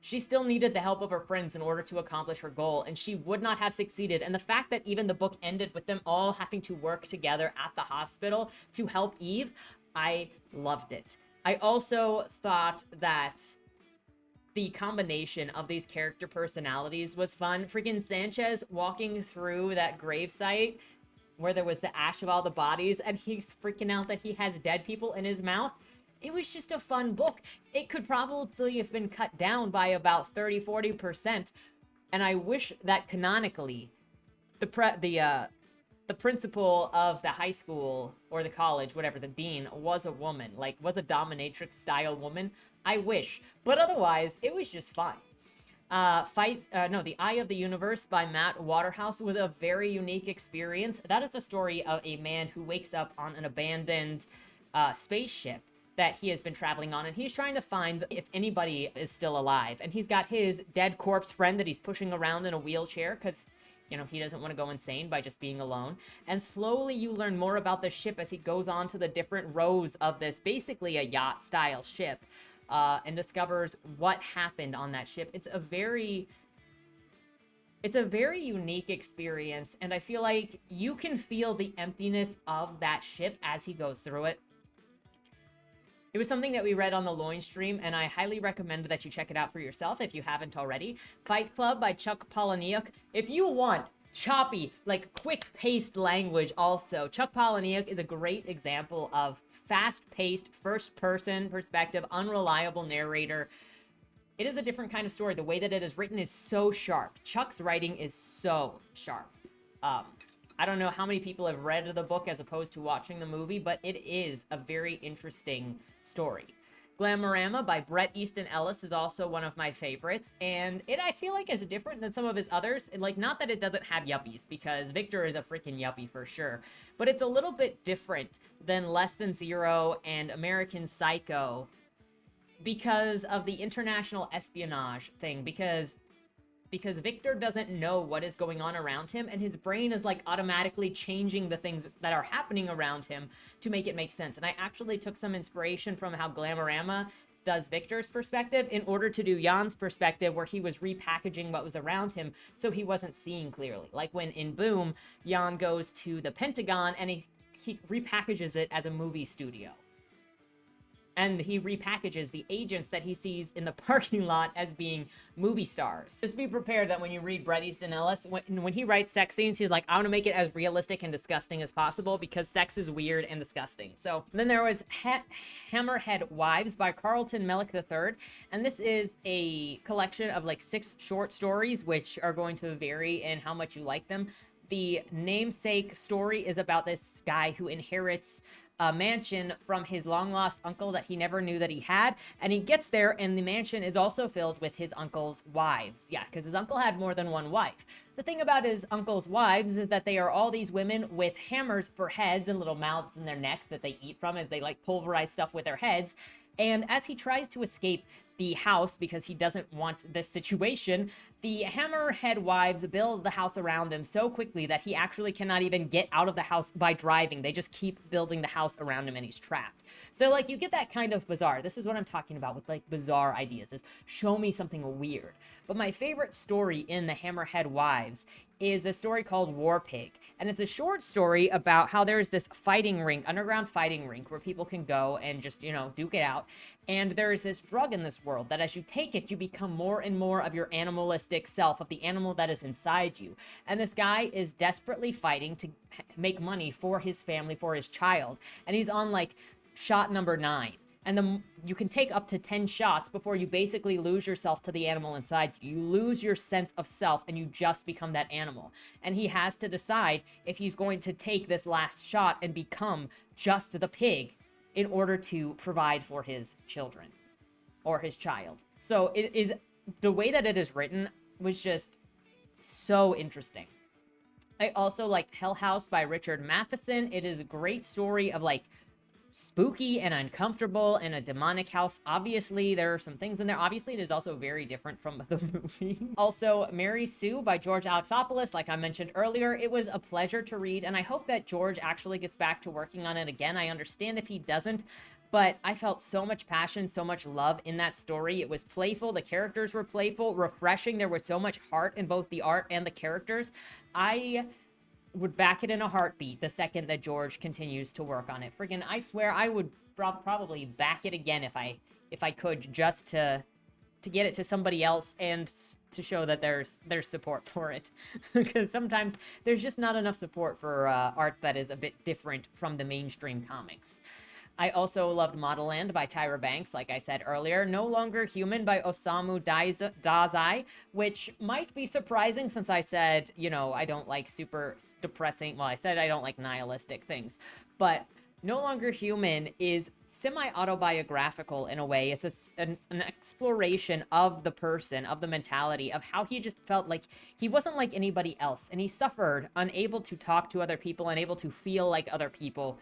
she still needed the help of her friends in order to accomplish her goal, and she would not have succeeded. And the fact that even the book ended with them all having to work together at the hospital to help Eve, I loved it. I also thought that the combination of these character personalities was fun. Freaking Sanchez walking through that gravesite where there was the ash of all the bodies, and he's freaking out that he has dead people in his mouth. It was just a fun book. It could probably have been cut down by about 30-40%. And I wish that canonically the principal of the high school or the college, whatever, the dean, was a woman, like was a dominatrix style woman. I wish. But otherwise, it was just fun. The Eye of the Universe by Matt Waterhouse was a very unique experience. That is a story of a man who wakes up on an abandoned spaceship that he has been traveling on, and he's trying to find if anybody is still alive. And he's got his dead corpse friend that he's pushing around in a wheelchair because, he doesn't want to go insane by just being alone. And slowly you learn more about the ship as he goes on to the different rows of this, basically a yacht-style ship, and discovers what happened on that ship. It's a very unique experience, and I feel like you can feel the emptiness of that ship as he goes through it. It was something that we read on the Loin stream, and I highly recommend that you check it out for yourself if you haven't already. Fight Club by Chuck Palahniuk. If you want choppy, like quick-paced language also, Chuck Palahniuk is a great example of fast-paced, first-person perspective, unreliable narrator. It is a different kind of story. The way that it is written is so sharp. Chuck's writing is so sharp. I don't know how many people have read the book as opposed to watching the movie, but it is a very interesting story. Glamorama by Bret Easton Ellis is also one of my favorites, and it, I feel like, is different than some of his others. Like, not that it doesn't have yuppies, because Victor is a freaking yuppie for sure, but it's a little bit different than Less Than Zero and American Psycho because of the international espionage thing, because Victor doesn't know what is going on around him, and his brain is like automatically changing the things that are happening around him to make it make sense. And I actually took some inspiration from how Glamorama does Victor's perspective in order to do Jan's perspective, where he was repackaging what was around him so he wasn't seeing clearly. Like when in Boom, Jan goes to the Pentagon and he repackages it as a movie studio. And he repackages the agents that he sees in the parking lot as being movie stars. Just be prepared that when you read Bret Easton Ellis, when he writes sex scenes, he's like, I want to make it as realistic and disgusting as possible because sex is weird and disgusting. So then there was Hammerhead Wives by Carlton Mellick III. And this is a collection of like 6 short stories, which are going to vary in how much you like them. The namesake story is about this guy who inherits a mansion from his long-lost uncle that he never knew that he had, and he gets there and the mansion is also filled with his uncle's wives. Yeah, because his uncle had more than one wife. The thing about his uncle's wives is that they are all these women with hammers for heads and little mouths in their necks that they eat from as they like pulverize stuff with their heads. And as he tries to escape the house because he doesn't want this situation, the Hammerhead wives build the house around him so quickly that he actually cannot even get out of the house by driving. They just keep building the house around him and he's trapped. So like you get that kind of bizarre. This is what I'm talking about with like bizarre ideas, is show me something weird. But my favorite story in the Hammerhead Wives is a story called War Pig. And it's a short story about how there's this fighting rink, underground fighting rink, where people can go and just, duke it out. And there's this drug in this world that as you take it, you become more and more of your animalistic self, of the animal that is inside you. And this guy is desperately fighting to make money for his family, for his child. And he's on like shot number 9. And you can take up to 10 shots before you basically lose yourself to the animal inside you. You lose your sense of self and you just become that animal. And he has to decide if he's going to take this last shot and become just the pig in order to provide for his children or his child. So it is, the way that it is written was just so interesting. I also like Hell House by Richard Matheson. It is a great story of like spooky and uncomfortable and a demonic house. Obviously, there are some things in there. Obviously, it is also very different from the movie. Also, Mary Sue by George Alexopoulos, like I mentioned earlier, it was a pleasure to read, and I hope that George actually gets back to working on it again. I understand if he doesn't, but I felt so much passion, so much love in that story. It was playful, the characters were playful, refreshing. There was so much heart in both the art and the characters. I would back it in a heartbeat the second that George continues to work on it. Friggin', I swear I would probably back it again if I could, just to get it to somebody else and to show that there's support for it. Because sometimes there's just not enough support for art that is a bit different from the mainstream comics. I also loved Model Land by Tyra Banks, like I said earlier. No Longer Human by Osamu Dazai, which might be surprising since I said, you know, I don't like super depressing. Well, I said I don't like nihilistic things. But No Longer Human is semi-autobiographical in a way. It's an exploration of the person, of the mentality, of how he just felt like he wasn't like anybody else. And he suffered, unable to talk to other people, unable to feel like other people.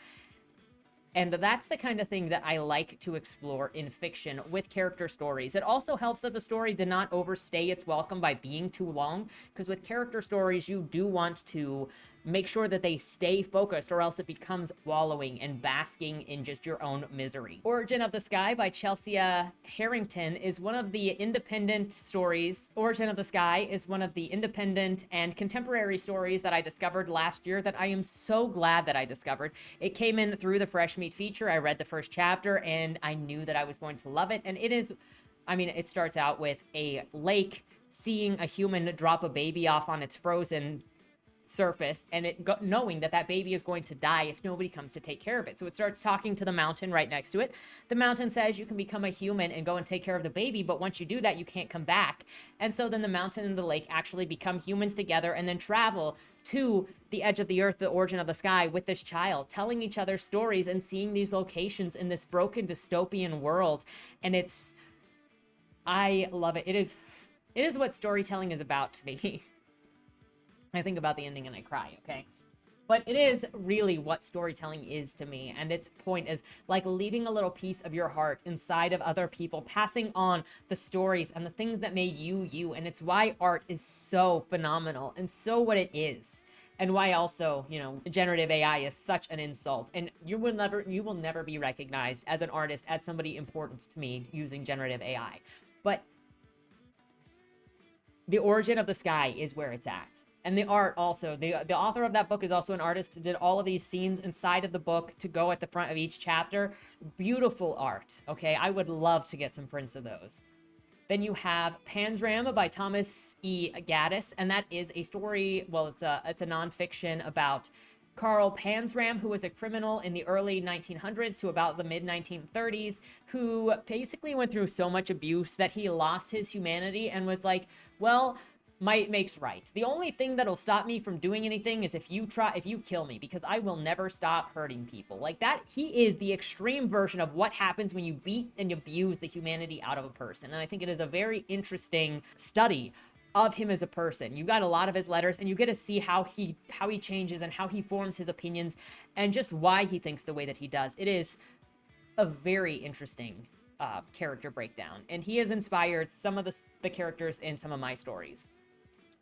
And that's the kind of thing that I like to explore in fiction with character stories. It also helps that the story did not overstay its welcome by being too long, because with character stories, you do want to make sure that they stay focused, or else it becomes wallowing and basking in just your own misery. Origin of the Sky by Chelsea Harrington is one of the independent stories. Origin of the Sky is one of the independent and contemporary stories that I discovered last year that I am so glad that I discovered. It came in through the Fresh Meat feature. I read the first chapter and I knew that I was going to love it. And it is, I mean, it starts out with a lake seeing a human drop a baby off on its frozen surface, and knowing that that baby is going to die if nobody comes to take care of it. So it starts talking to the mountain right next to it. The mountain says you can become a human and go and take care of the baby, but once you do that, you can't come back. And so then the mountain and the lake actually become humans together and then travel to the edge of the earth, the origin of the sky, with this child, telling each other stories and seeing these locations in this broken dystopian world. And I love it. It is what storytelling is about to me. I think about the ending and I cry, okay? But it is really what storytelling is to me. And its point is like leaving a little piece of your heart inside of other people, passing on the stories and the things that made you, you. And it's why art is so phenomenal and so what it is. And why also, you know, generative AI is such an insult. And you will never be recognized as an artist, as somebody important to me using generative AI. But the origin of the sky is where it's at. And the art also, the author of that book is also an artist, did all of these scenes inside of the book to go at the front of each chapter. Beautiful art, okay? I would love to get some prints of those. Then you have Panzram by Thomas E. Gaddis, and that is a story, well, it's a nonfiction about Karl Panzram, who was a criminal in the early 1900s to about the mid-1930s, who basically went through so much abuse that he lost his humanity and was like, well, might makes right. The only thing that'll stop me from doing anything is if you kill me, because I will never stop hurting people. Like that, he is the extreme version of what happens when you beat and abuse the humanity out of a person. And I think it is a very interesting study of him as a person. You got a lot of his letters and you get to see how he changes and how he forms his opinions and just why he thinks the way that he does. It is a very interesting character breakdown. And he has inspired some of the characters in some of my stories.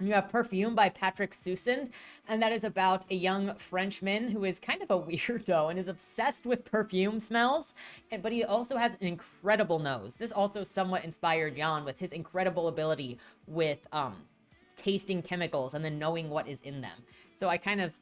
You have Perfume by Patrick Sussand, and that is about a young Frenchman who is kind of a weirdo and is obsessed with perfume smells, but he also has an incredible nose. This also somewhat inspired Jan with his incredible ability with tasting chemicals and then knowing what is in them. So I kind of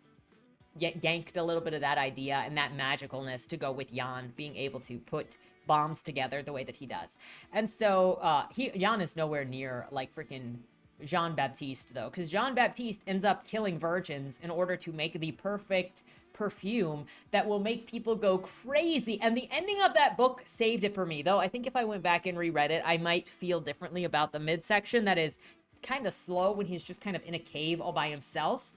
yanked a little bit of that idea and that magicalness to go with Jan being able to put bombs together the way that he does. And so Jan is nowhere near like freaking Jean-Baptiste, though, because Jean-Baptiste ends up killing virgins in order to make the perfect perfume that will make people go crazy. And the ending of that book saved it for me, though. I think if I went back and reread it, I might feel differently about the midsection that is kind of slow when he's just kind of in a cave all by himself.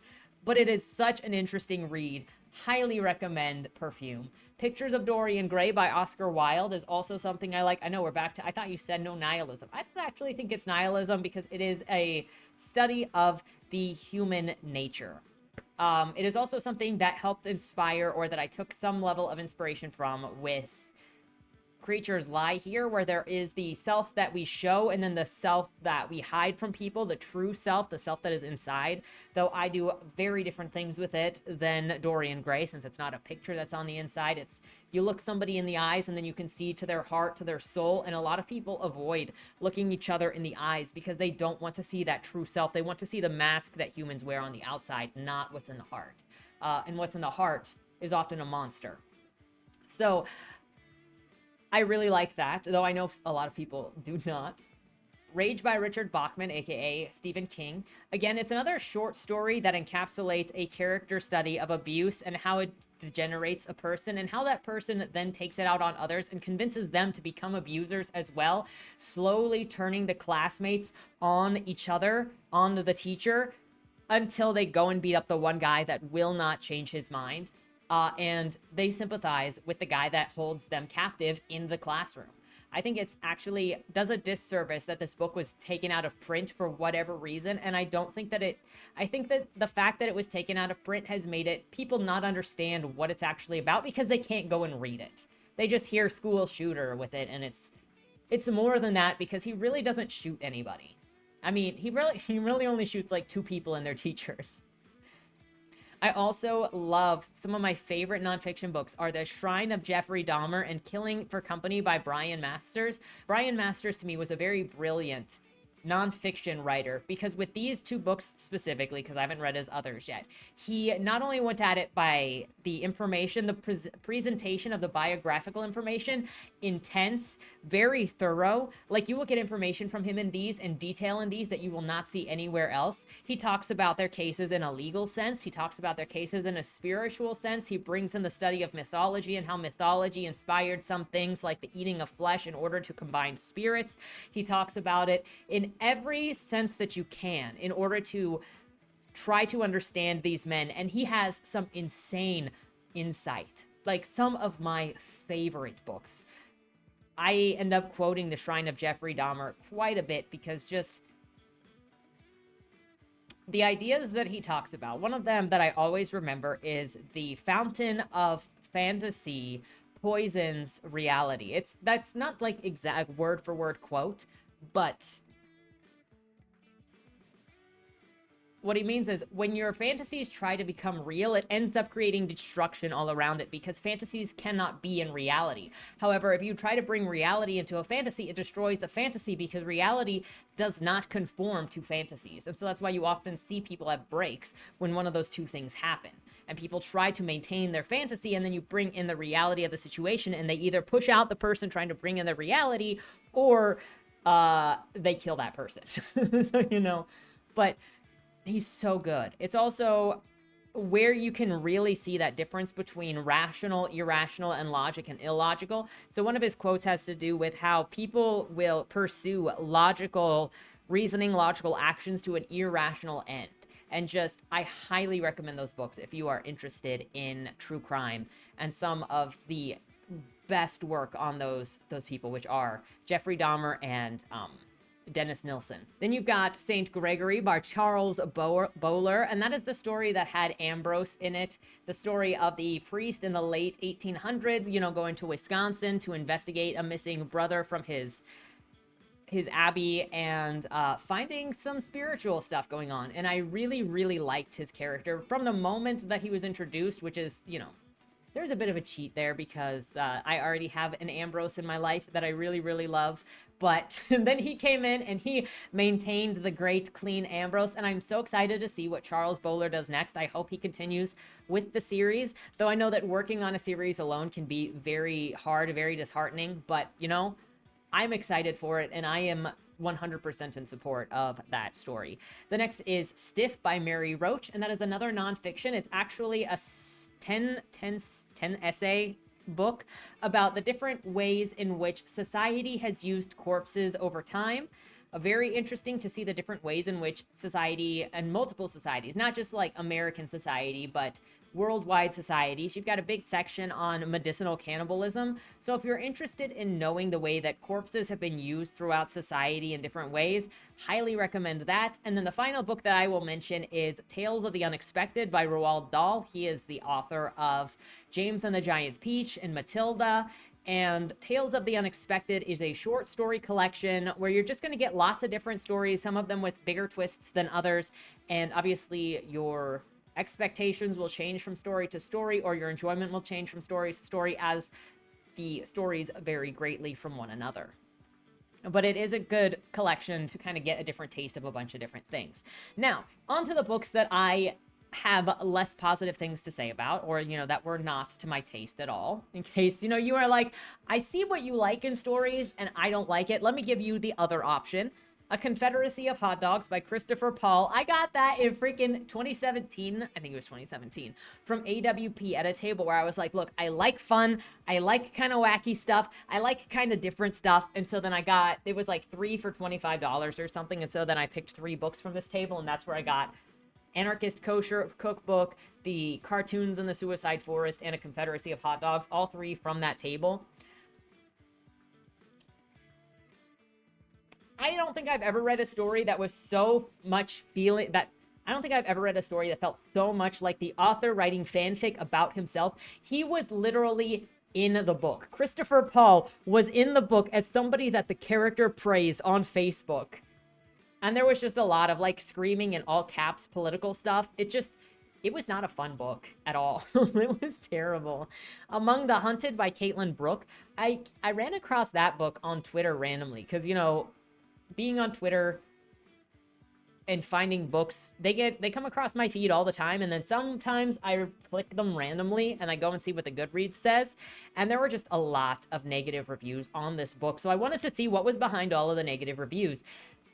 But it is such an interesting read. Highly recommend Perfume. Pictures of Dorian Gray by Oscar Wilde is also something I like. I know we're back to, I thought you said no nihilism. I don't actually think it's nihilism because it is a study of the human nature. It is also something that helped inspire, or that I took some level of inspiration from, with Creatures Lie Here, where there is the self that we show and then the self that we hide from people, the true self, the self that is inside. Though I do very different things with it than Dorian Gray, since it's not a picture that's on the inside. It's, you look somebody in the eyes and then you can see to their heart, to their soul. And a lot of people avoid looking each other in the eyes because they don't want to see that true self. They want to see the mask that humans wear on the outside, not what's in the heart. And what's in the heart is often a monster. So I really like that, though I know a lot of people do not. Rage by Richard Bachman, aka Stephen King. Again, it's another short story that encapsulates a character study of abuse and how it degenerates a person and how that person then takes it out on others and convinces them to become abusers as well, slowly turning the classmates on each other, on the teacher, until they go and beat up the one guy that will not change his mind. And they sympathize with the guy that holds them captive in the classroom. I think it's actually does a disservice that this book was taken out of print for whatever reason. And I don't think that I think that the fact that it was taken out of print has made it people not understand what it's actually about because they can't go and read it. They just hear school shooter with it. And it's more than that because he really doesn't shoot anybody. I mean, he really only shoots like 2 people and their teachers. I also love some of my favorite nonfiction books are The Shrine of Jeffrey Dahmer and Killing for Company by Brian Masters. Brian Masters to me was a very brilliant nonfiction writer because with these 2 books specifically, because I haven't read his others yet, he not only went at it by the information, the presentation of the biographical information, intense, very thorough. Like you will get information from him in these and detail in these that you will not see anywhere else. He talks about their cases in a legal sense. He talks about their cases in a spiritual sense. He brings in the study of mythology and how mythology inspired some things like the eating of flesh in order to combine spirits. He talks about it in every sense that you can in order to try to understand these men. And he has some insane insight, like some of my favorite books. I end up quoting The Shrine of Jeffrey Dahmer quite a bit because just the ideas that he talks about. One of them that I always remember is the fountain of fantasy poisons reality. That's not like exact word for word quote, but what he means is when your fantasies try to become real, it ends up creating destruction all around it because fantasies cannot be in reality. However, if you try to bring reality into a fantasy, it destroys the fantasy because reality does not conform to fantasies. And so that's why you often see people have breaks when one of those 2 things happen. And people try to maintain their fantasy and then you bring in the reality of the situation and they either push out the person trying to bring in the reality or they kill that person. So, you know, but he's so good. It's also where you can really see that difference between rational, irrational, and logic and illogical. So one of his quotes has to do with how people will pursue logical reasoning, logical actions to an irrational end. And just, I highly recommend those books if you are interested in true crime and some of the best work on those people, which are Jeffrey Dahmer and Dennis Nilsson. Then you've got Saint Gregory by Charles Bowler, and that is the story that had Ambrose in it. The story of the priest in the late 1800s, you know, going to Wisconsin to investigate a missing brother from his abbey and finding some spiritual stuff going on. And I really, really liked his character from the moment that he was introduced, which is, you know, there's a bit of a cheat there because I already have an Ambrose in my life that I really, really love. But then he came in and he maintained the great clean Ambrose. And I'm so excited to see what Charles Bowler does next. I hope he continues with the series, though I know that working on a series alone can be very hard, very disheartening. But, you know, I'm excited for it and I am 100% in support of that story. The next is Stiff by Mary Roach, and that is another nonfiction. It's actually a 10 essay book about the different ways in which society has used corpses over time. very interesting to see the different ways in which society and multiple societies, not just like American society, but worldwide societies. You've got a big section on medicinal cannibalism. So if you're interested in knowing the way that corpses have been used throughout society in different ways, highly recommend that. And then the final book that I will mention is Tales of the Unexpected by Roald Dahl. He is the author of James and the Giant Peach and Matilda. And Tales of the Unexpected is a short story collection where you're just going to get lots of different stories, some of them with bigger twists than others. And obviously, your expectations will change from story to story, or your enjoyment will change from story to story as the stories vary greatly from one another. But it is a good collection to kind of get a different taste of a bunch of different things. Now, on to the books that I have less positive things to say about, or, that were not to my taste at all. In case, you are like, I see what you like in stories and I don't like it. Let me give you the other option. A Confederacy of Hot Dogs by Christopher Paul. I got that in freaking 2017. I think it was 2017 from AWP at a table where I was like, look, I like fun. I like kind of wacky stuff. I like kind of different stuff. And so then it was like 3 for $25 or something. And so then I picked 3 books from this table, and that's where I got Anarchist Kosher Cookbook, the Cartoons in the Suicide Forest, and A Confederacy of Hot Dogs, all 3 from that table. I don't think I've ever read a story that was so much feeling that I don't think I've ever read a story that felt so much like the author writing fanfic about himself. He was literally in the book. Christopher Paul was in the book as somebody that the character praised on Facebook. And there was just a lot of like screaming and all caps political stuff. It was not a fun book at all. It was terrible. Among the Hunted by Caitlin Brooke. I ran across that book on Twitter randomly because, being on Twitter and finding books, they come across my feed all the time, and then sometimes I click them randomly and I go and see what the Goodreads says, and there were just a lot of negative reviews on this book, so I wanted to see what was behind all of the negative reviews.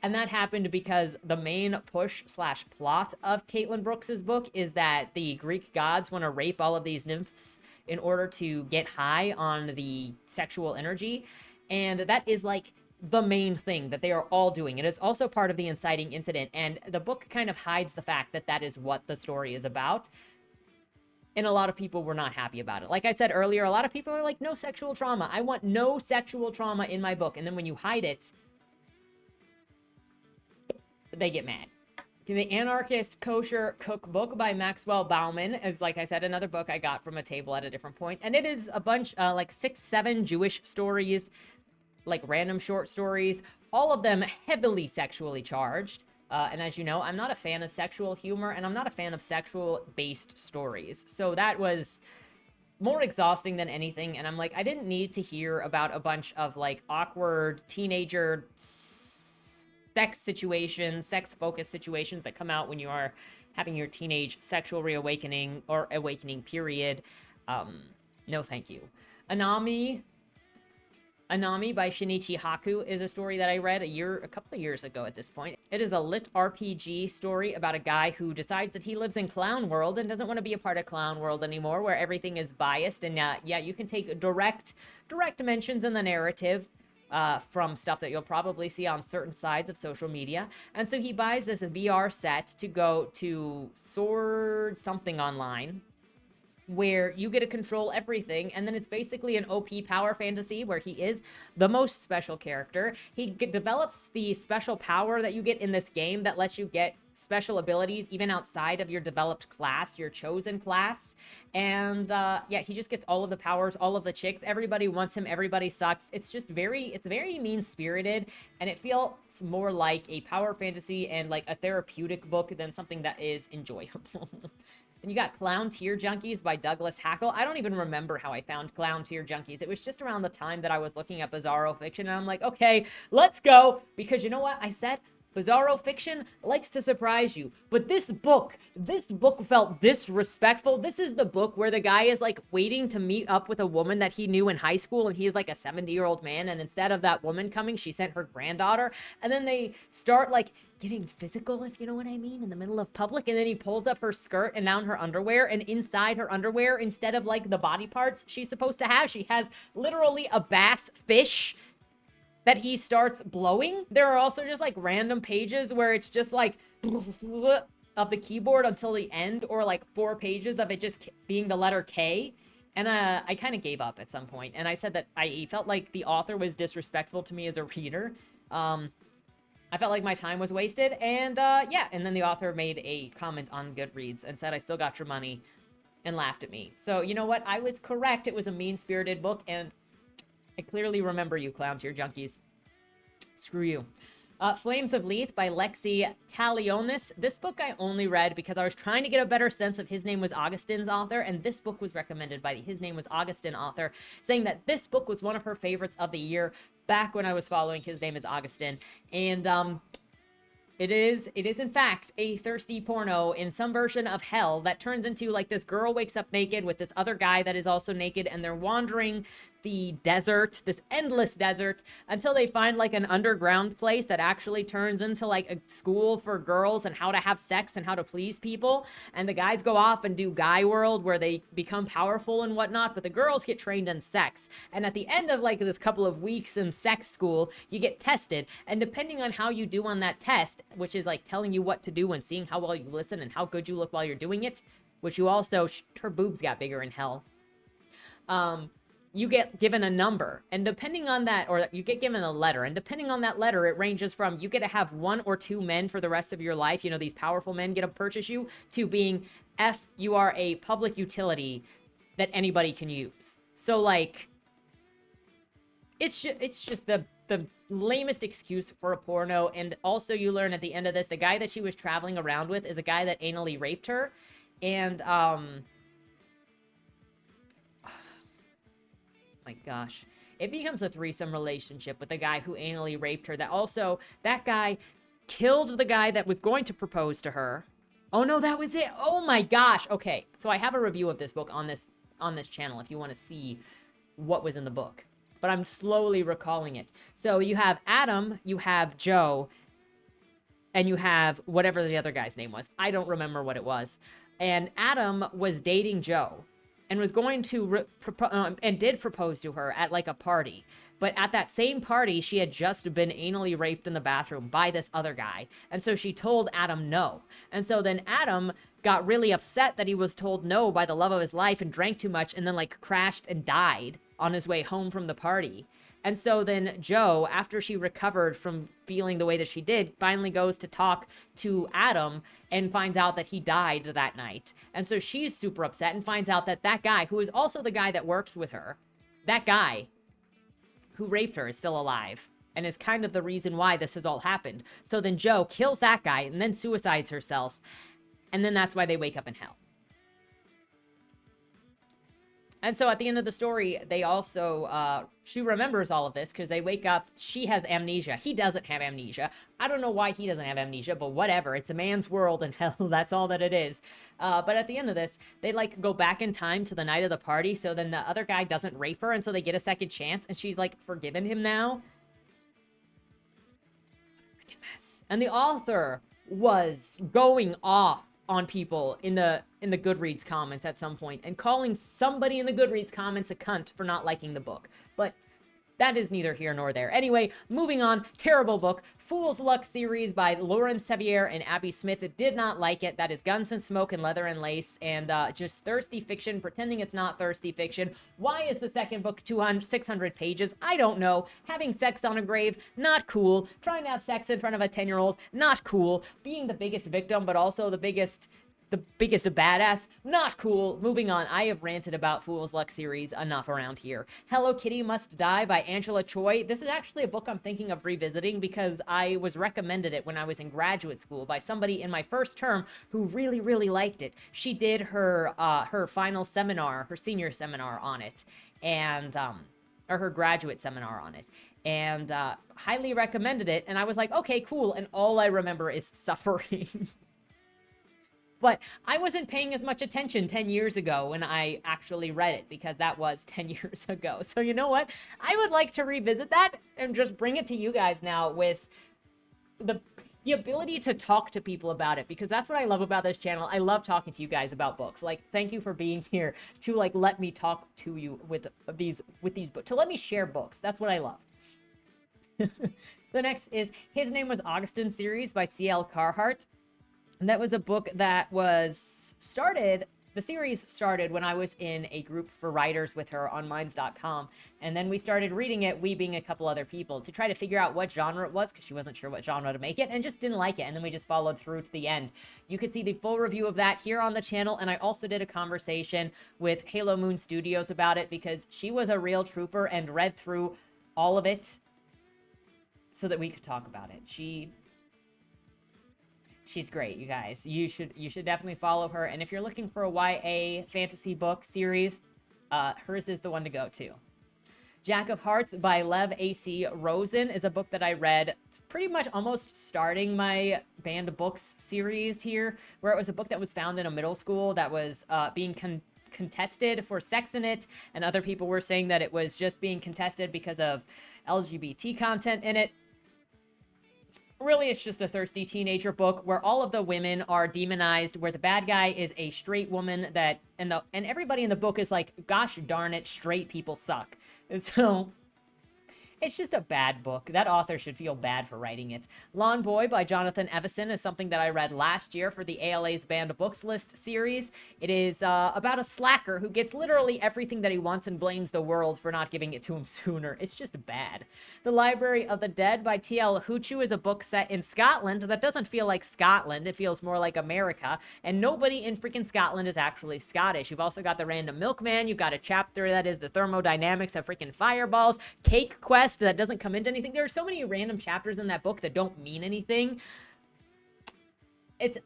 And that happened because the main push/plot of Caitlin Brooks's book is that the Greek gods want to rape all of these nymphs in order to get high on the sexual energy, and that is like the main thing that they are all doing. It is also part of the inciting incident, and the book kind of hides the fact that that is what the story is about. And a lot of people were not happy about it. Like I said earlier, a lot of people are like, no sexual trauma. I want no sexual trauma in my book. And then when you hide it, they get mad. The Anarchist Kosher Cookbook by Maxwell Bauman is, like I said, another book I got from a table at a different point. And it is a bunch, like 6-7 Jewish stories, like random short stories, all of them heavily sexually charged. And as you know, I'm not a fan of sexual humor, and I'm not a fan of sexual-based stories. So that was more exhausting than anything. And I'm like, I didn't need to hear about a bunch of like awkward teenager sex situations, sex-focused situations that come out when you are having your teenage sexual reawakening or awakening period. No, thank you. Anami by Shinichi Haku is a story that I read a couple of years ago at this point. It is a lit RPG story about a guy who decides that he lives in Clown World and doesn't want to be a part of Clown World anymore, where everything is biased. And yeah, you can take direct mentions in the narrative from stuff that you'll probably see on certain sides of social media. And so he buys this VR set to go to Sword something online, where you get to control everything, and then it's basically an OP power fantasy where he is the most special character. He develops the special power that you get in this game that lets you get special abilities even outside of your developed class, your chosen class. And yeah, he just gets all of the powers, all of the chicks. Everybody wants him. Everybody sucks. It's very mean-spirited, and it feels more like a power fantasy and like a therapeutic book than something that is enjoyable. Then you got Clown Tier Junkies by Douglas Hackle. I don't even remember how I found Clown Tier Junkies. It was just around the time that I was looking at Bizarro Fiction, and I'm like, okay, let's go. Because you know what I said? Bizarro Fiction likes to surprise you. But this book felt disrespectful. This is the book where the guy is like waiting to meet up with a woman that he knew in high school, and he is like a 70-year-old man, and instead of that woman coming, she sent her granddaughter. And then they start like getting physical, if you know what I mean, in the middle of public, and then he pulls up her skirt and down her underwear, and inside her underwear, instead of like the body parts she's supposed to have, she has literally a bass fish. that he starts blowing. There are also just like random pages where it's just like of the keyboard until the end, or like 4 pages of it just being the letter K. And I kind of gave up at some point, and I said that I felt like the author was disrespectful to me as a reader. I felt like my time was wasted, and yeah. And then the author made a comment on Goodreads and said, "I still got your money," and laughed at me. So you know what? I was correct. It was a mean-spirited book, and I clearly remember you, clown tier junkies. Screw you. Flames of Leith by Lexi Talionis. This book I only read because I was trying to get a better sense of His Name Was Augustine's author, and this book was recommended by the His Name Was Augustine author, saying that this book was one of her favorites of the year back when I was following His Name Is Augustine. And it is in fact a thirsty porno in some version of hell that turns into like this girl wakes up naked with this other guy that is also naked, and they're wandering the desert, this endless desert, until they find like an underground place that actually turns into like a school for girls and how to have sex and how to please people. And the guys go off and do guy world where they become powerful and whatnot, but the girls get trained in sex. And at the end of like this couple of weeks in sex school, you get tested, and depending on how you do on that test, which is like telling you what to do and seeing how well you listen and how good you look while you're doing it, which you also her boobs got bigger in hell, you get given a number, and depending on that, or you get given a letter, and depending on that letter, it ranges from you get to have 1 or 2 men for the rest of your life, you know, these powerful men get to purchase you, to being F, you are a public utility that anybody can use. So like, it's just the lamest excuse for a porno. And also you learn at the end of this, the guy that she was traveling around with is a guy that anally raped her, and my gosh, it becomes a threesome relationship with the guy who anally raped her. That guy killed the guy that was going to propose to her. Oh no, that was it. Oh my gosh. Okay, so I have a review of this book on this channel if you want to see what was in the book, but I'm slowly recalling it. So you have Adam, you have Joe, and you have whatever the other guy's name was. I don't remember what it was. And Adam was dating Joe, and was going to and did propose to her at like a party. But at that same party, she had just been anally raped in the bathroom by this other guy. And so she told Adam no. And so then Adam got really upset that he was told no by the love of his life and drank too much, and then like crashed and died on his way home from the party. And so then Joe, after she recovered from feeling the way that she did, finally goes to talk to Adam and finds out that he died that night. And so she's super upset and finds out that that guy, who is also the guy that works with her, that guy who raped her, is still alive and is kind of the reason why this has all happened. So then Joe kills that guy and then suicides herself. And then that's why they wake up in hell. And so at the end of the story, they also, she remembers all of this because they wake up. She has amnesia. He doesn't have amnesia. I don't know why he doesn't have amnesia, but whatever. It's a man's world and hell, that's all that it is. But at the end of this, they like go back in time to the night of the party. So then the other guy doesn't rape her. And so they get a second chance, and she's like forgiven him now. Freaking mess. And the author was going off on people in the Goodreads comments at some point, and calling somebody in the Goodreads comments a cunt for not liking the book. But that is neither here nor there. Anyway, moving on. Terrible book. Fool's Luck series by Lauren Sevier and Abby Smith. Did not like it. That is Guns and Smoke and Leather and Lace, and just thirsty fiction, pretending it's not thirsty fiction. Why is the second book 600 pages? I don't know. Having sex on a grave, not cool. Trying to have sex in front of a 10-year-old, not cool. Being the biggest victim, but also the biggest badass, not cool. Moving on. I have ranted about Fool's Luck series enough around here. Hello Kitty Must Die by Angela Choi. This is actually a book I'm thinking of revisiting because I was recommended it when I was in graduate school by somebody in my first term who really, really liked it. She did her final seminar, her senior seminar on it, and or her graduate seminar on it, and highly recommended it. And I was like, okay, cool. And all I remember is suffering. But I wasn't paying as much attention 10 years ago when I actually read it, because that was 10 years ago. So you know what? I would like to revisit that and just bring it to you guys now with the ability to talk to people about it, because that's what I love about this channel. I love talking to you guys about books. Like, thank you for being here to like let me talk to you with these books, to let me share books. That's what I love. The next is His Name Was Augustin series by C.L. Carhart. And that was a book that was started, the series started when I was in a group for writers with her on minds.com. And then we started reading it, we being a couple other people, to try to figure out what genre it was, because she wasn't sure what genre to make it, and just didn't like it. And then we just followed through to the end. You can see the full review of that here on the channel. And I also did a conversation with Halo Moon Studios about it, because she was a real trooper and read through all of it so that we could talk about it. She's great, you guys. You should definitely follow her. And if you're looking for a YA fantasy book series, hers is the one to go to. Jack of Hearts by Lev A.C. Rosen is a book that I read pretty much almost starting my Banned Books series here, where it was a book that was found in a middle school that was being contested for sex in it, and other people were saying that it was just being contested because of LGBT content in it. Really, it's just a thirsty teenager book where all of the women are demonized, where the bad guy is a straight woman that, and everybody in the book is like, gosh darn it, straight people suck. And so it's just a bad book. That author should feel bad for writing it. Lawn Boy by Jonathan Evison is something that I read last year for the ALA's Banned Books List series. It is about a slacker who gets literally everything that he wants and blames the world for not giving it to him sooner. It's just bad. The Library of the Dead by T.L. Huchu is a book set in Scotland that doesn't feel like Scotland. It feels more like America. And nobody in freaking Scotland is actually Scottish. You've also got the Random Milkman. You've got a chapter that is the thermodynamics of freaking fireballs. Cake Quest that doesn't come into anything. There are so many random chapters in that book that don't mean anything.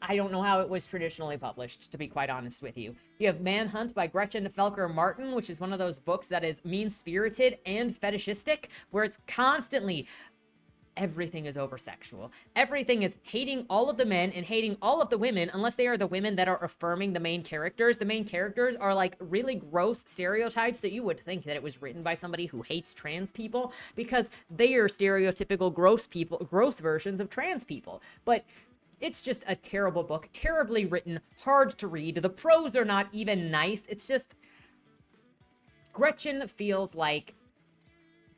I don't know how it was traditionally published, to be quite honest with you. You have Manhunt by Gretchen Felker Martin, which is one of those books that is mean-spirited and fetishistic, where it's constantly everything is over-sexual. Everything is hating all of the men and hating all of the women, unless they are the women that are affirming the main characters. The main characters are like really gross stereotypes that you would think that it was written by somebody who hates trans people, because they are stereotypical gross versions of trans people. But it's just a terrible book, terribly written, hard to read. The prose are not even nice. It's just, Gretchen feels like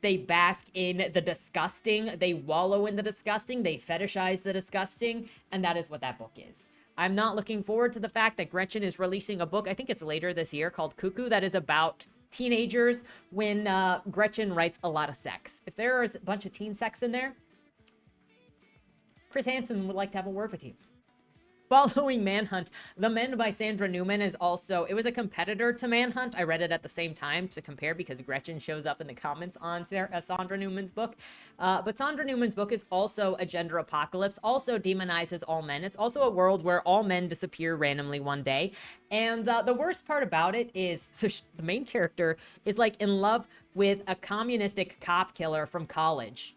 they bask in the disgusting, they wallow in the disgusting, they fetishize the disgusting, and that is what that book is. I'm not looking forward to the fact that Gretchen is releasing a book, I think it's later this year, called Cuckoo, that is about teenagers when Gretchen writes a lot of sex. If there is a bunch of teen sex in there, Chris Hansen would like to have a word with you. Following Manhunt, The Men by Sandra Newman is also, it was a competitor to Manhunt. I read it at the same time to compare because Gretchen shows up in the comments on Sandra Newman's book. But Sandra Newman's book is also a gender apocalypse, also demonizes all men. It's also a world where all men disappear randomly one day. And the worst part about it is, so the main character is like in love with a communistic cop killer from college.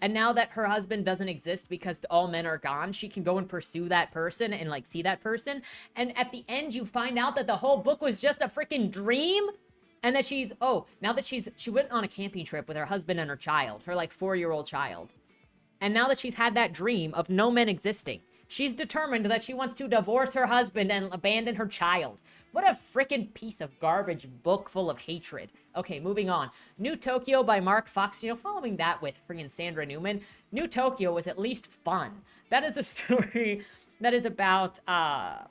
And now that her husband doesn't exist because all men are gone, she can go and pursue that person and like see that person. And at the end, you find out that the whole book was just a freaking dream. And that she went on a camping trip with her husband and her child, her like 4-year-old child. And now that she's had that dream of no men existing, she's determined that she wants to divorce her husband and abandon her child. What a freaking piece of garbage book full of hatred. Okay, moving on. New Tokyo by Mark Fox. You know, following that with freaking Sandra Newman, New Tokyo was at least fun. That is a story that is about,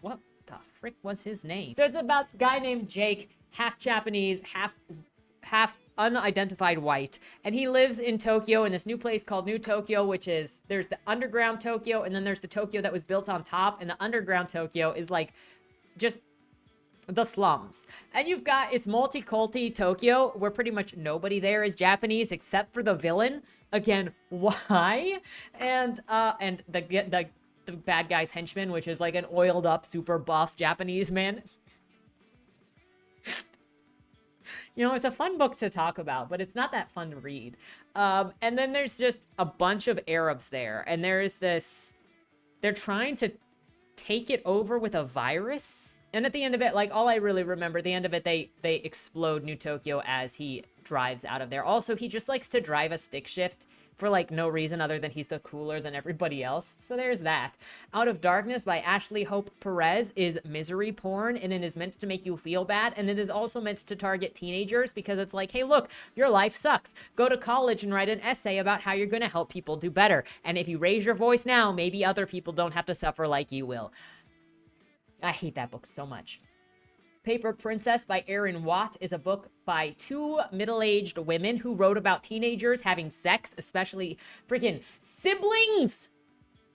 what the frick was his name? So it's about a guy named Jake, half Japanese, half unidentified white, and he lives in Tokyo in this new place called New Tokyo, which is, there's the underground Tokyo, and then there's the Tokyo that was built on top, and the underground Tokyo is like just the slums. And you've got, it's multi-culti Tokyo, where pretty much nobody there is Japanese except for the villain. Again, why? And the bad guy's henchman, which is like an oiled up, super buff Japanese man. You know, it's a fun book to talk about, but it's not that fun to read. And then there's just a bunch of Arabs there. And there is this, they're trying to take it over with a virus. And at the end of it, like, all I really remember, at the end of it, they explode New Tokyo as he drives out of there. Also, he just likes to drive a stick shift for like no reason other than he's the cooler than everybody else. So there's that. Out of Darkness by Ashley Hope Perez is misery porn, and it is meant to make you feel bad, and it is also meant to target teenagers because it's like, hey, look, your life sucks. Go to college and write an essay about how you're going to help people do better. And if you raise your voice now, maybe other people don't have to suffer like you will. I hate that book so much. Paper Princess by Erin Watt is a book by two middle-aged women who wrote about teenagers having sex, especially freaking siblings.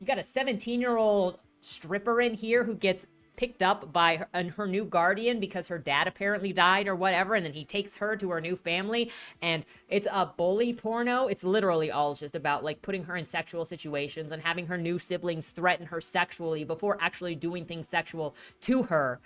You got a 17-year-old stripper in here who gets picked up by her new guardian because her dad apparently died or whatever, and then he takes her to her new family, and it's a bully porno. It's literally all just about like putting her in sexual situations and having her new siblings threaten her sexually before actually doing things sexual to her.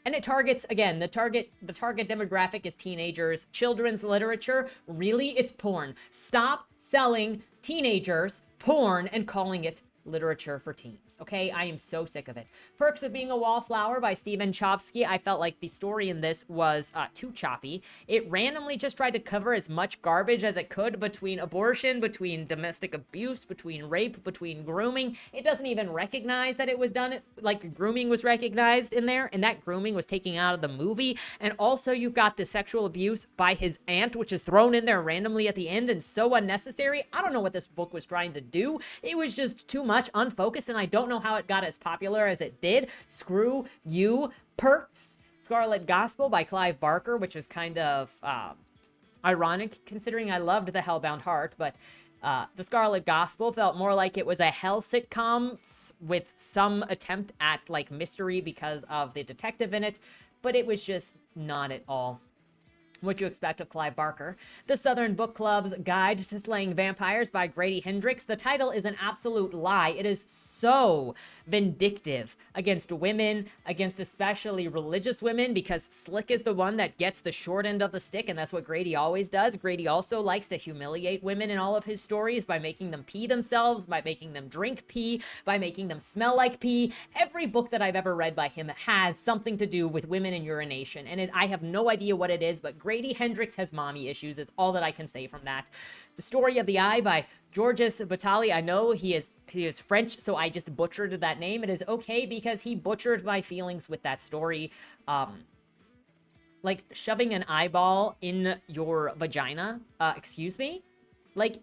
And it targets, again, the target demographic is teenagers. Children's literature, really, it's porn. Stop selling teenagers porn and calling it literature for teens, okay? I am so sick of it. Perks of Being a Wallflower by Stephen Chbosky. I felt like the story in this was too choppy. It randomly just tried to cover as much garbage as it could between abortion, between domestic abuse, between rape, between grooming. It doesn't even recognize that it was done, like grooming was recognized in there, and that grooming was taken out of the movie. And also you've got the sexual abuse by his aunt, which is thrown in there randomly at the end and so unnecessary. I don't know what this book was trying to do. It was just too much, unfocused, and I don't know how it got as popular as it did. Screw you. Perks. Scarlet Gospel by Clive Barker, which is kind of ironic considering I loved The Hellbound Heart, but The Scarlet Gospel felt more like it was a hell sitcom with some attempt at like mystery because of the detective in it, but it was just not at all what you expect of Clive Barker. The Southern Book Club's Guide to Slaying Vampires by Grady Hendrix. The title is an absolute lie. It is so vindictive against women, against especially religious women, because Slick is the one that gets the short end of the stick, and that's what Grady always does. Grady also likes to humiliate women in all of his stories by making them pee themselves, by making them drink pee, by making them smell like pee. Every book that I've ever read by him has something to do with women and urination, and I have no idea what it is, but Grady Hendrix has mommy issues is all that I can say from that. The Story of the Eye by Georges Batali. I know he is French, so I just butchered that name. It is okay because he butchered my feelings with that story. Like shoving an eyeball in your vagina. Excuse me? Like,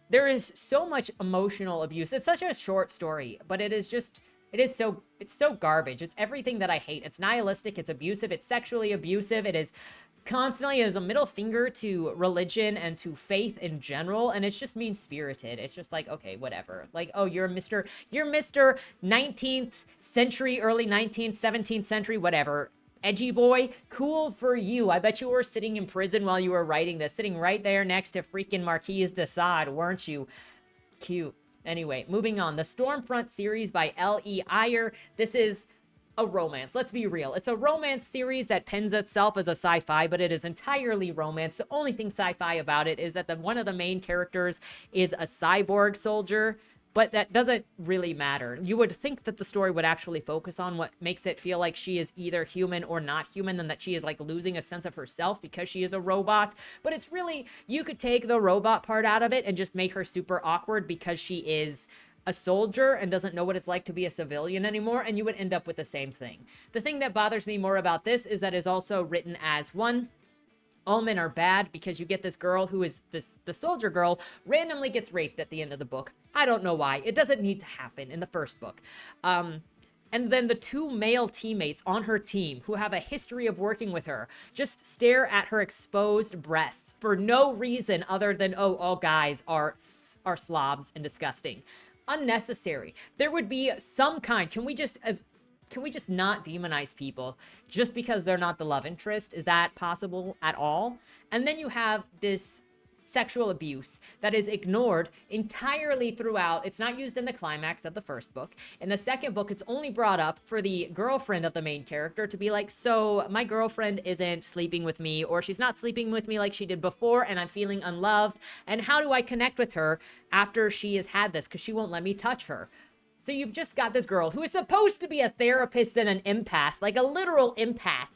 there is so much emotional abuse. It's such a short story, but it's so garbage. It's everything that I hate. It's nihilistic, it's abusive, it's sexually abusive, it is constantly as a middle finger to religion and to faith in general, and it's just mean-spirited. It's just like, okay, whatever. Like, oh, you're Mr. 19th century, early 19th, 17th century, whatever. Edgy boy, cool for you. I bet you were sitting in prison while you were writing this, sitting right there next to freaking Marquise de Sade, weren't you? Cute. Anyway, moving on. The Stormfront series by L.E. Ayer. This is a romance. Let's be real. It's a romance series that pens itself as a sci-fi, but it is entirely romance. The only thing sci-fi about it is that one of the main characters is a cyborg soldier, but that doesn't really matter. You would think that the story would actually focus on what makes it feel like she is either human or not human, and that she is like losing a sense of herself because she is a robot. But it's really, you could take the robot part out of it and just make her super awkward because she is a soldier and doesn't know what it's like to be a civilian anymore, and you would end up with the same thing. The thing that bothers me more about this is that it's also written as one, all men are bad, because you get this girl who is the soldier girl randomly gets raped at the end of the book. I don't know why. It doesn't need to happen in the first book. And then the two male teammates on her team who have a history of working with her just stare at her exposed breasts for no reason other than, oh, all guys are slobs and disgusting. Unnecessary. There would be some kind. Can we just not demonize people just because they're not the love interest? Is that possible at all? And then you have this sexual abuse that is ignored entirely throughout. It's not used in the climax of the first book. In the second book, it's only brought up for the girlfriend of the main character to be like, so my girlfriend isn't sleeping with me, or she's not sleeping with me like she did before, and I'm feeling unloved. And how do I connect with her after she has had this? Because she won't let me touch her. So you've just got this girl who is supposed to be a therapist and an empath, like a literal empath,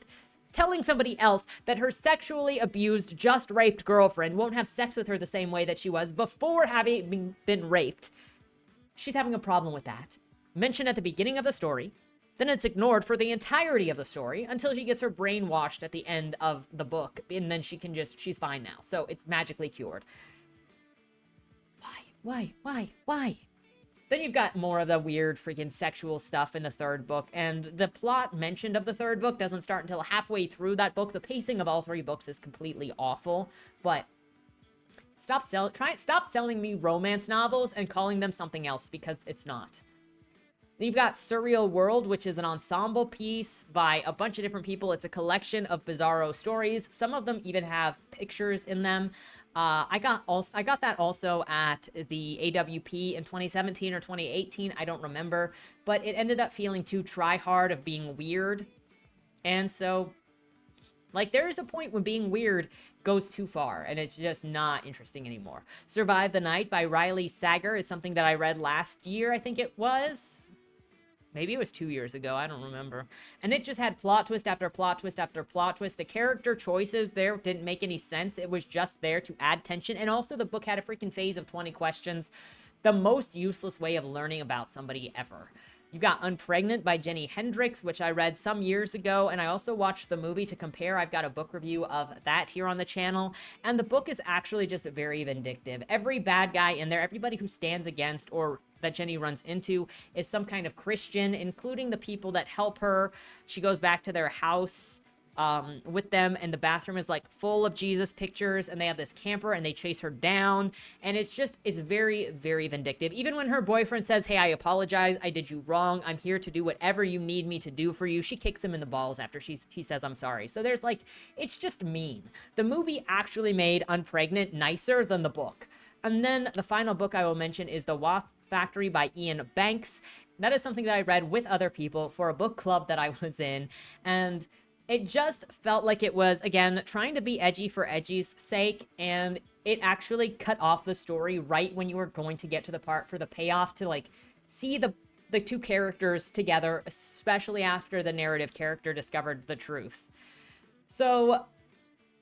telling somebody else that her sexually abused, just raped girlfriend won't have sex with her the same way that she was before having been raped. She's having a problem with that. Mentioned at the beginning of the story, then it's ignored for the entirety of the story until she gets her brain washed at the end of the book, and then she's fine now. So it's magically cured. Why? Then you've got more of the weird freaking sexual stuff in the third book, and the plot mentioned of the third book doesn't start until halfway through that book. The pacing of all three books is completely awful, but stop selling me romance novels and calling them something else, because it's not. Then you've got Surreal World, which is an ensemble piece by a bunch of different people. It's a collection of bizarro stories. Some of them even have pictures in them. I got that also at the AWP in 2017 or 2018. I don't remember, but it ended up feeling too try hard of being weird. And so, like, there is a point when being weird goes too far, and it's just not interesting anymore. Survive the Night by Riley Sager is something that I read last year, I think it was. Maybe it was 2 years ago. I don't remember. And it just had plot twist after plot twist after plot twist. The character choices there didn't make any sense. It was just there to add tension. And also the book had a freaking phase of 20 questions. The most useless way of learning about somebody ever. You got Unpregnant by Jenny Hendricks, which I read some years ago, and I also watched the movie to compare. I've got a book review of that here on the channel, and the book is actually just very vindictive. Every bad guy in there, everybody who stands against or that Jenny runs into is some kind of Christian, including the people that help her. She goes back to their house with them, and the bathroom is like full of Jesus pictures, and they have this camper and they chase her down, and it's very, very vindictive. Even when her boyfriend says, hey, I apologize, I did you wrong, I'm here to do whatever you need me to do for you, she kicks him in the balls after he says I'm sorry. So there's like, it's just mean. The movie actually made Unpregnant nicer than the book. And then the final book I will mention is The Wasp Factory by Ian Banks. That is something that I read with other people for a book club that I was in, and it just felt like it was, again, trying to be edgy for edgy's sake, and it actually cut off the story right when you were going to get to the part for the payoff to, like, see the two characters together, especially after the narrative character discovered the truth. So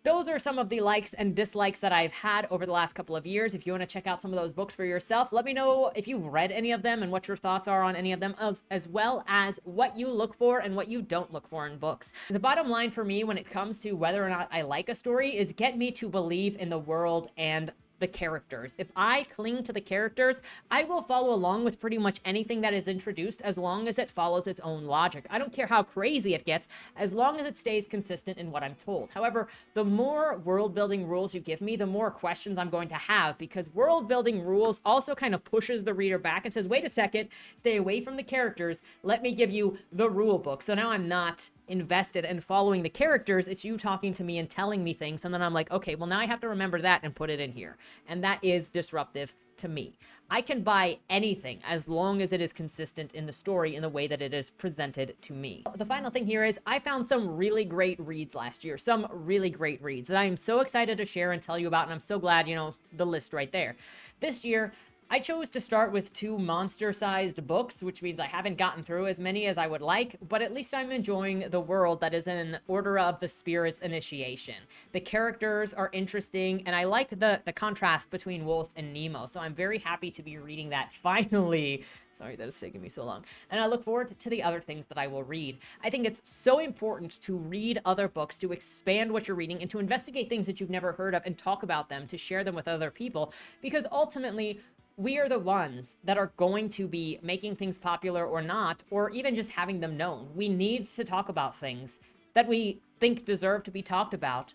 those are some of the likes and dislikes that I've had over the last couple of years. If you want to check out some of those books for yourself, let me know if you've read any of them and what your thoughts are on any of them, as well as what you look for and what you don't look for in books. The bottom line for me when it comes to whether or not I like a story is get me to believe in the world and the characters. If I cling to the characters, I will follow along with pretty much anything that is introduced as long as it follows its own logic. I don't care how crazy it gets, as long as it stays consistent in what I'm told. However, the more world building rules you give me, the more questions I'm going to have, because world building rules also kind of pushes the reader back and says, wait a second, stay away from the characters, let me give you the rule book. So now I'm not invested in following the characters, it's you talking to me and telling me things, and then I'm like, okay, well now I have to remember that and put it in here. And that is disruptive to me. I can buy anything as long as it is consistent in the story in the way that it is presented to me. The final thing here is I found some really great reads last year, some really great reads that I am so excited to share and tell you about, and I'm so glad, you know, the list right there. This year, I chose to start with 2 monster-sized books, which means I haven't gotten through as many as I would like, but at least I'm enjoying the world that is in Order of the Spirit's initiation. The characters are interesting, and I like the contrast between Wolf and Nemo, so I'm very happy to be reading that finally. Sorry that it's taken me so long. And I look forward to the other things that I will read. I think it's so important to read other books, to expand what you're reading, and to investigate things that you've never heard of and talk about them, to share them with other people, because ultimately, we are the ones that are going to be making things popular or not, or even just having them known. We need to talk about things that we think deserve to be talked about,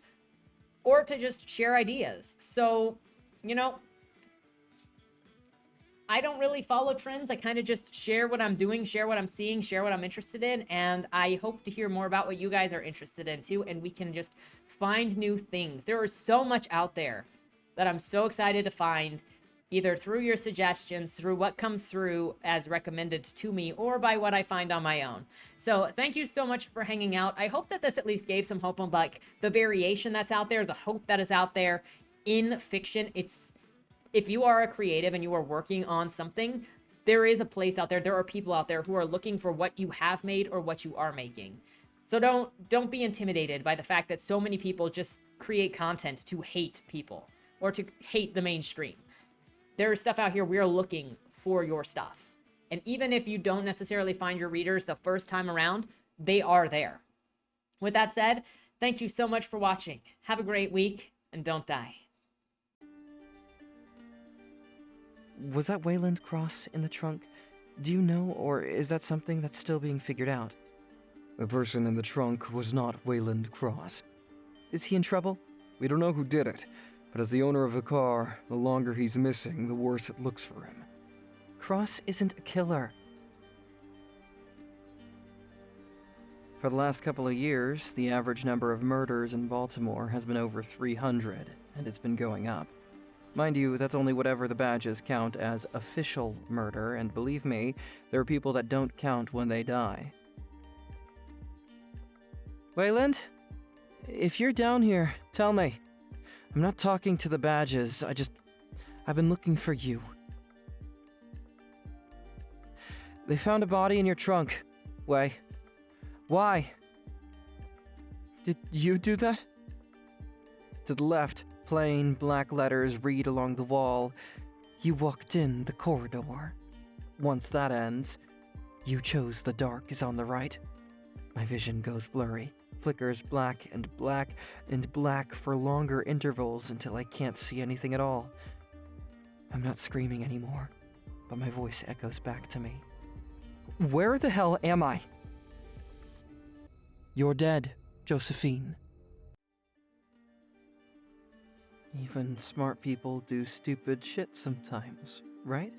or to just share ideas. So, you know, I don't really follow trends. I kind of just share what I'm doing, share what I'm seeing, share what I'm interested in, and I hope to hear more about what you guys are interested in too, and we can just find new things. There is so much out there that I'm so excited to find, either through your suggestions, through what comes through as recommended to me, or by what I find on my own. So thank you so much for hanging out. I hope that this at least gave some hope on like the variation that's out there, the hope that is out there in fiction. If you are a creative and you are working on something, there is a place out there. There are people out there who are looking for what you have made or what you are making. So don't be intimidated by the fact that so many people just create content to hate people or to hate the mainstream. There is stuff out here. We are looking for your stuff. And even if you don't necessarily find your readers the first time around, they are there. With that said, thank you so much for watching. Have a great week and don't die. Was that Wayland Cross in the trunk? Do you know, or is that something that's still being figured out? The person in the trunk was not Wayland Cross. Is he in trouble? We don't know who did it, but as the owner of the car, the longer he's missing, the worse it looks for him. Cross isn't a killer. For the last couple of years, the average number of murders in Baltimore has been over 300, and it's been going up. Mind you, that's only whatever the badges count as official murder, and believe me, there are people that don't count when they die. Wayland? If you're down here, tell me. I'm not talking to the badges, I've been looking for you. They found a body in your trunk. Why? Did you do that? To the left, plain black letters read along the wall. You walked in the corridor. Once that ends, you chose the dark is on the right. My vision goes blurry, flickers black and black and black for longer intervals until I can't see anything at all. I'm not screaming anymore, but my voice echoes back to me. Where the hell am I? You're dead, Josephine. Even smart people do stupid shit sometimes, right?